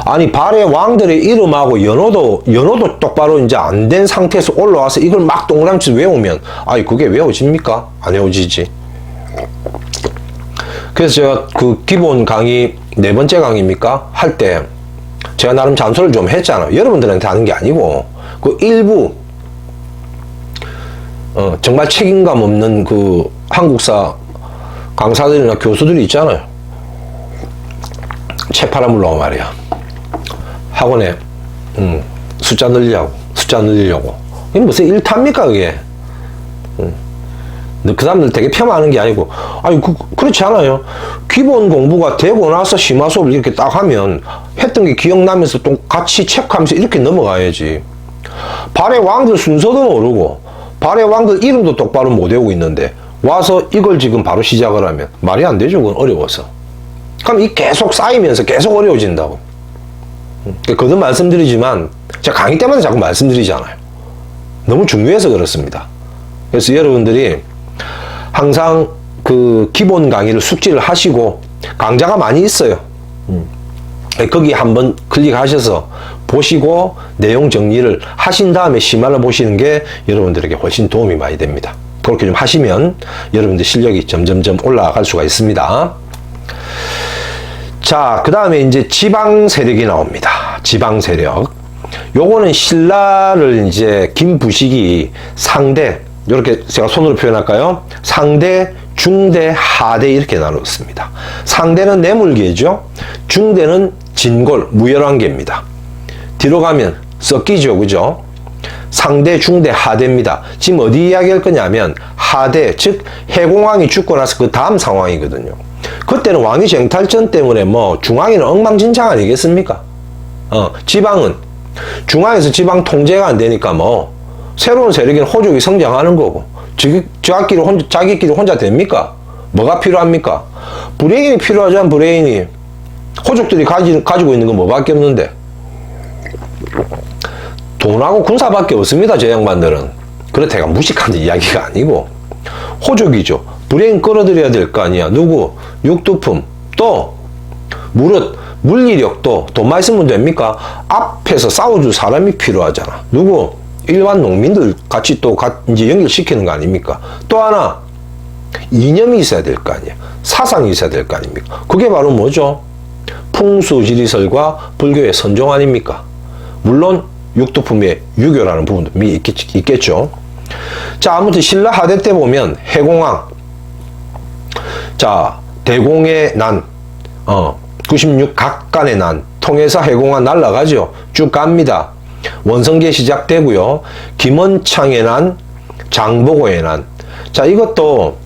아니, 발해 왕들의 이름하고 연호도 똑바로 이제 안 된 상태에서 올라와서 이걸 막 동그라미쳐 외우면, 아니, 그게 외워집니까? 안 외워지지. 그래서 제가 그 기본 강의, 4번째 강의입니까? 할 때, 제가 나름 잔소리를 좀 했잖아요. 여러분들한테 하는 게 아니고, 그 일부, 정말 책임감 없는 그 한국사 강사들이나 교수들이 있잖아요. 책 팔아물라고 말이야. 학원에, 숫자 늘리려고. 이게 무슨 일탑니까, 그게? 그 사람들 되게 폄하하는 게 아니고, 아니, 그렇지 않아요. 기본 공부가 되고 나서 심화 수업을 이렇게 딱 하면, 했던 게 기억나면서 또 같이 체크하면서 이렇게 넘어가야지. 발해 왕들 순서도 모르고, 발해 왕들 이름도 똑바로 못 외우고 있는데, 와서 이걸 지금 바로 시작을 하면, 말이 안 되죠. 그건 어려워서. 그럼 이 계속 쌓이면서 계속 어려워진다고. 거듭 말씀드리지만, 제가 강의 때마다 자꾸 말씀드리잖아요. 너무 중요해서 그렇습니다. 그래서 여러분들이 항상 그 기본 강의를 숙지를 하시고, 강좌가 많이 있어요. 거기 한번 클릭하셔서 보시고 내용 정리를 하신 다음에 심화를 보시는 게 여러분들에게 훨씬 도움이 많이 됩니다. 그렇게 좀 하시면 여러분들 실력이 점점점 올라갈 수가 있습니다. 자, 그 다음에 이제 지방 세력이 나옵니다. 지방 세력. 요거는 신라를 이제 김부식이 상대, 이렇게 제가 손으로 표현할까요? 상대, 중대, 하대 이렇게 나눴습니다. 상대는 뇌물계죠. 중대는 진골, 무열왕계입니다. 뒤로 가면 섞이죠, 그죠? 상대, 중대, 하대입니다. 지금 어디 이야기할 거냐면 하대, 즉 해공왕이 죽고 나서 그 다음 상황이거든요. 그때는 왕위 쟁탈전 때문에 뭐 중앙에는 엉망진창 아니겠습니까? 지방은 중앙에서 지방 통제가 안 되니까 뭐 새로운 세력인 호족이 성장하는 거고, 자기끼리 혼자 됩니까? 뭐가 필요합니까? 브레인이 필요하잖아. 브레인이. 호족들이 가지고 있는 건 뭐밖에 없는데, 돈하고 군사밖에 없습니다. 저 양반들은. 그렇다가 무식한 이야기가 아니고 호족이죠. 브레인 끌어들여야 될 거 아니야. 누구? 육두품. 또 무릇 물리력도 돈만 있으면 됩니까? 앞에서 싸워줄 사람이 필요하잖아. 누구? 일반 농민들 같이 또 이제 연결시키는 거 아닙니까? 또 하나, 이념이 있어야 될 거 아니야. 사상이 있어야 될 거 아닙니까? 그게 바로 뭐죠? 풍수지리설과 불교의 선종 아닙니까? 물론 육두품의 유교라는 부분도 있겠죠. 자, 아무튼 신라 하대 때 보면 해공왕, 자, 대공의 난, 96각간의 난 통해서 해공왕 날아가죠. 쭉 갑니다. 원성계 시작되고요. 김원창의 난, 장보고의 난. 자, 이것도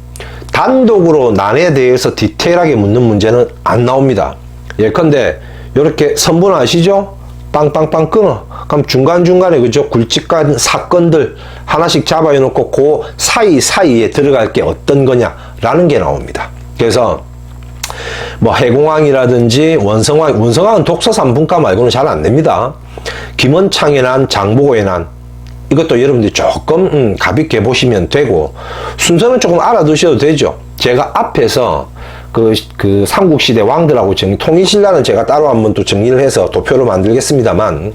단독으로 난에 대해서 디테일하게 묻는 문제는 안 나옵니다. 예컨대 이렇게 선분 아시죠? 빵빵빵 끊어. 그럼 중간중간에 그죠? 굵직한 사건들 하나씩 잡아놓고 그 사이사이에 들어갈 게 어떤 거냐라는 게 나옵니다. 그래서 뭐 해공왕이라든지 원성왕은 독서 3분과 말고는 잘 안 됩니다. 김원창의 난, 장보고의 난, 이것도 여러분들이 조금 가볍게 보시면 되고, 순서는 조금 알아두셔도 되죠. 제가 앞에서 그 삼국시대 왕들하고 통일신라는 제가 따로 한번 또 정리를 해서 도표로 만들겠습니다만,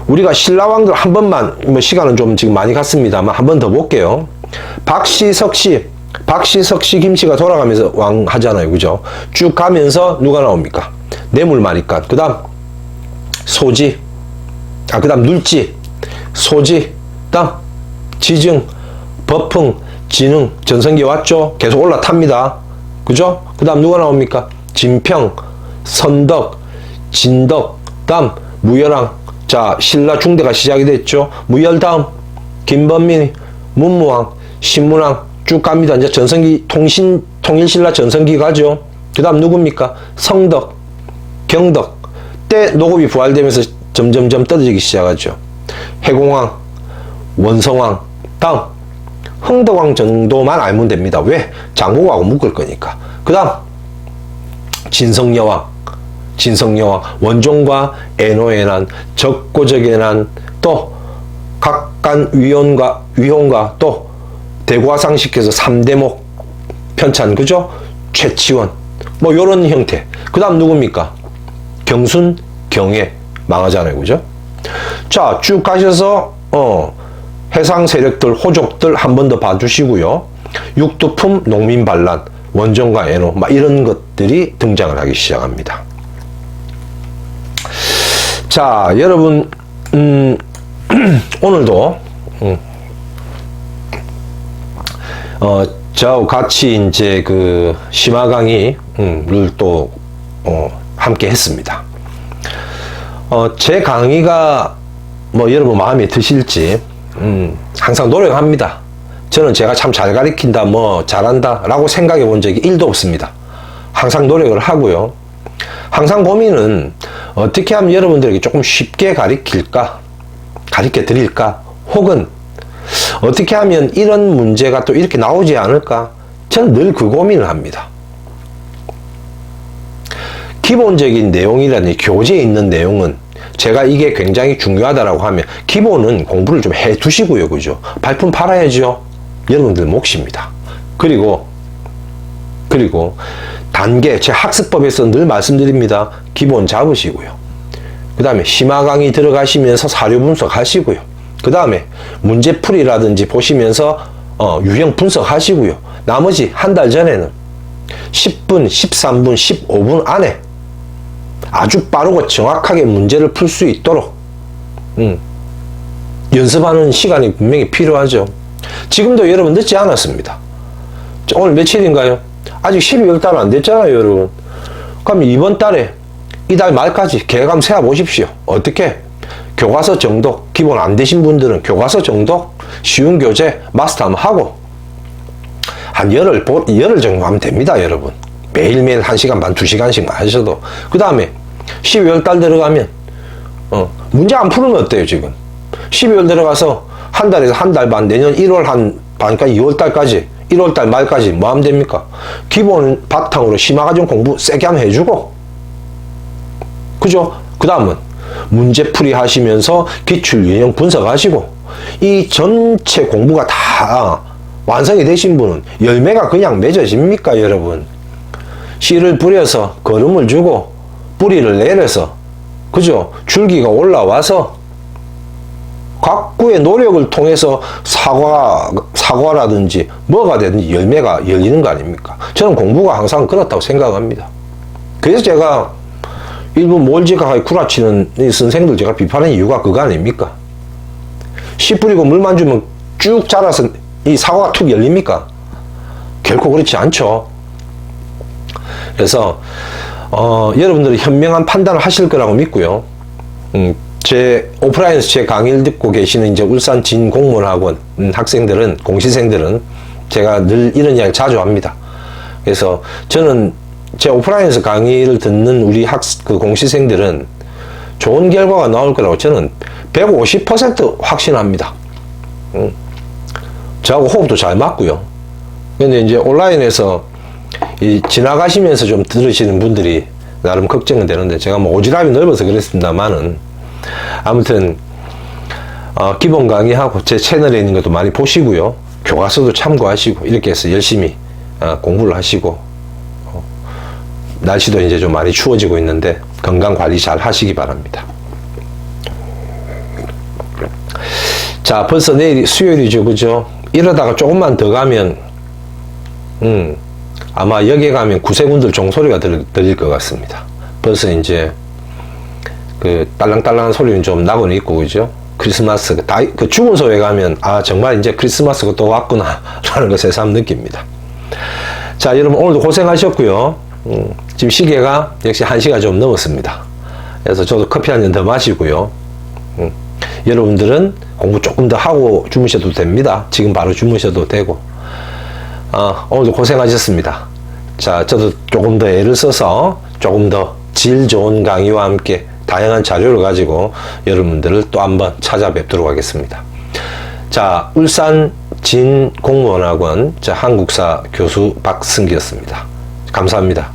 우리가 신라왕들 한 번만, 뭐 시간은 좀 지금 많이 갔습니다만 한 번 더 볼게요. 박씨, 석씨, 김씨가 돌아가면서 왕 하잖아요. 그죠? 쭉 가면서 누가 나옵니까? 뇌물마니까. 그 다음 소지, 그 다음 눌지, 소지, 다음 지증, 법흥, 진흥, 전성기 왔죠? 계속 올라탑니다. 그죠? 그 다음 누가 나옵니까? 진평, 선덕, 진덕, 다음 무열왕. 자, 신라 중대가 시작이 됐죠? 무열 다음 김범민, 문무왕, 신문왕 쭉 갑니다. 이제 전성기, 통일신라 전성기 가죠? 그 다음 누굽니까? 성덕, 경덕. 때 노급이 부활되면서 점점점 떨어지기 시작하죠. 해공왕, 원성왕, 다음 흥덕왕 정도만 알면 됩니다. 왜? 장보고하고 묶을 거니까. 그 다음 진성여왕, 원종과 애노의 난, 적고적의 난, 또 각간 위혼과 또 대과상식해서 3대목 편찬, 그죠? 최치원, 뭐 요런 형태. 그 다음 누굽니까? 경순, 경에 망하잖아요. 그죠? 자, 쭉 가셔서, 해상 세력들, 호족들 한 번 더 봐주시고요. 육두품, 농민 반란, 원정과 애노, 막 이런 것들이 등장을 하기 시작합니다. 자, 여러분, 오늘도, 저하고 같이 이제 그 심화 강의를 또, 함께 했습니다. 제 강의가 뭐 여러분 마음에 드실지, 항상 노력합니다. 저는 제가 참 잘 가르친다, 뭐 잘한다 라고 생각해 본 적이 1도 없습니다. 항상 노력을 하고요. 항상 고민은 어떻게 하면 여러분들에게 조금 쉽게 가르쳐 드릴까? 혹은 어떻게 하면 이런 문제가 또 이렇게 나오지 않을까? 저는 늘 그 고민을 합니다. 기본적인 내용이라든지 교재에 있는 내용은 제가 이게 굉장히 중요하다라고 하면 기본은 공부를 좀 해 두시고요. 그죠? 발품 팔아야죠. 여러분들 몫입니다. 그리고 단계, 제 학습법에서 늘 말씀드립니다. 기본 잡으시고요. 그 다음에 심화 강의 들어가시면서 사료 분석하시고요. 그 다음에 문제풀이라든지 보시면서 유형 분석하시고요. 나머지 한 달 전에는 10분, 13분, 15분 안에 아주 빠르고 정확하게 문제를 풀 수 있도록 연습하는 시간이 분명히 필요하죠. 지금도 여러분 늦지 않았습니다. 오늘 며칠인가요? 아직 12월 달 안 됐잖아요, 여러분. 그럼 이번 달에 이달 말까지 계획 세워보십시오. 어떻게? 교과서 정독, 기본 안 되신 분들은 교과서 정독, 쉬운 교재 마스터 한번 하고 한 열흘 정도 하면 됩니다, 여러분. 매일매일 1시간 반, 2시간씩만 하셔도. 그 다음에 12월 달 들어가면 문제 안 풀으면 어때요, 지금? 12월 들어가서 한 달에서 한 달 반, 내년 1월 한 반까지 2월 달까지 1월 달 말까지 뭐 하면 됩니까? 기본 바탕으로 심화과정 공부 세게 한번 해주고, 그죠? 그 다음은 문제풀이 하시면서 기출 유형 분석하시고, 이 전체 공부가 다 완성이 되신 분은 열매가 그냥 맺어집니까, 여러분? 씨를 뿌려서 거름을 주고 뿌리를 내려서, 그죠? 줄기가 올라와서 각구의 노력을 통해서 사과라든지 뭐가 되든지 열매가 열리는 거 아닙니까? 저는 공부가 항상 그렇다고 생각합니다. 그래서 제가 일부 몰지각하게 구라치는 이 선생들 제가 비판하는 이유가 그거 아닙니까? 씨 뿌리고 물만 주면 쭉 자라서 이 사과가 툭 열립니까? 결코 그렇지 않죠. 그래서 여러분들이 현명한 판단을 하실 거라고 믿고요. 제 오프라인에서 제 강의를 듣고 계시는 이제 울산 진공무원학원 학생들은, 공시생들은 제가 늘 이런 이야기를 자주 합니다. 그래서 저는 제 오프라인에서 강의를 듣는 우리 그 공시생들은 좋은 결과가 나올 거라고 저는 150% 확신합니다. 저하고 호흡도 잘 맞고요. 근데 이제 온라인에서 지나가시면서 좀 들으시는 분들이 나름 걱정은 되는데, 제가 뭐 오지랖이 넓어서 그랬습니다만은, 아무튼 기본 강의하고 제 채널에 있는 것도 많이 보시고요. 교과서도 참고하시고 이렇게 해서 열심히 공부를 하시고, 날씨도 이제 좀 많이 추워지고 있는데 건강 관리 잘 하시기 바랍니다. 자, 벌써 내일이 수요일이죠, 그죠? 이러다가 조금만 더 가면 아마 여기에 가면 구세군들 종소리가 들릴 것 같습니다. 벌써 이제 그 딸랑딸랑한 소리는 좀 나고는 있고, 그죠? 크리스마스, 그 죽은 소에 가면 정말 이제 크리스마스가 또 왔구나 라는 걸 새삼 느낍니다. 자, 여러분 오늘도 고생하셨고요. 지금 시계가 역시 1시가 좀 넘었습니다. 그래서 저도 커피 한 잔 더 마시고요. 여러분들은 공부 조금 더 하고 주무셔도 됩니다. 지금 바로 주무셔도 되고. 오늘도 고생하셨습니다. 자, 저도 조금 더 애를 써서 조금 더 질 좋은 강의와 함께 다양한 자료를 가지고 여러분들을 또 한번 찾아뵙도록 하겠습니다. 자, 울산 진공무원학원 한국사 교수 박승기였습니다. 감사합니다.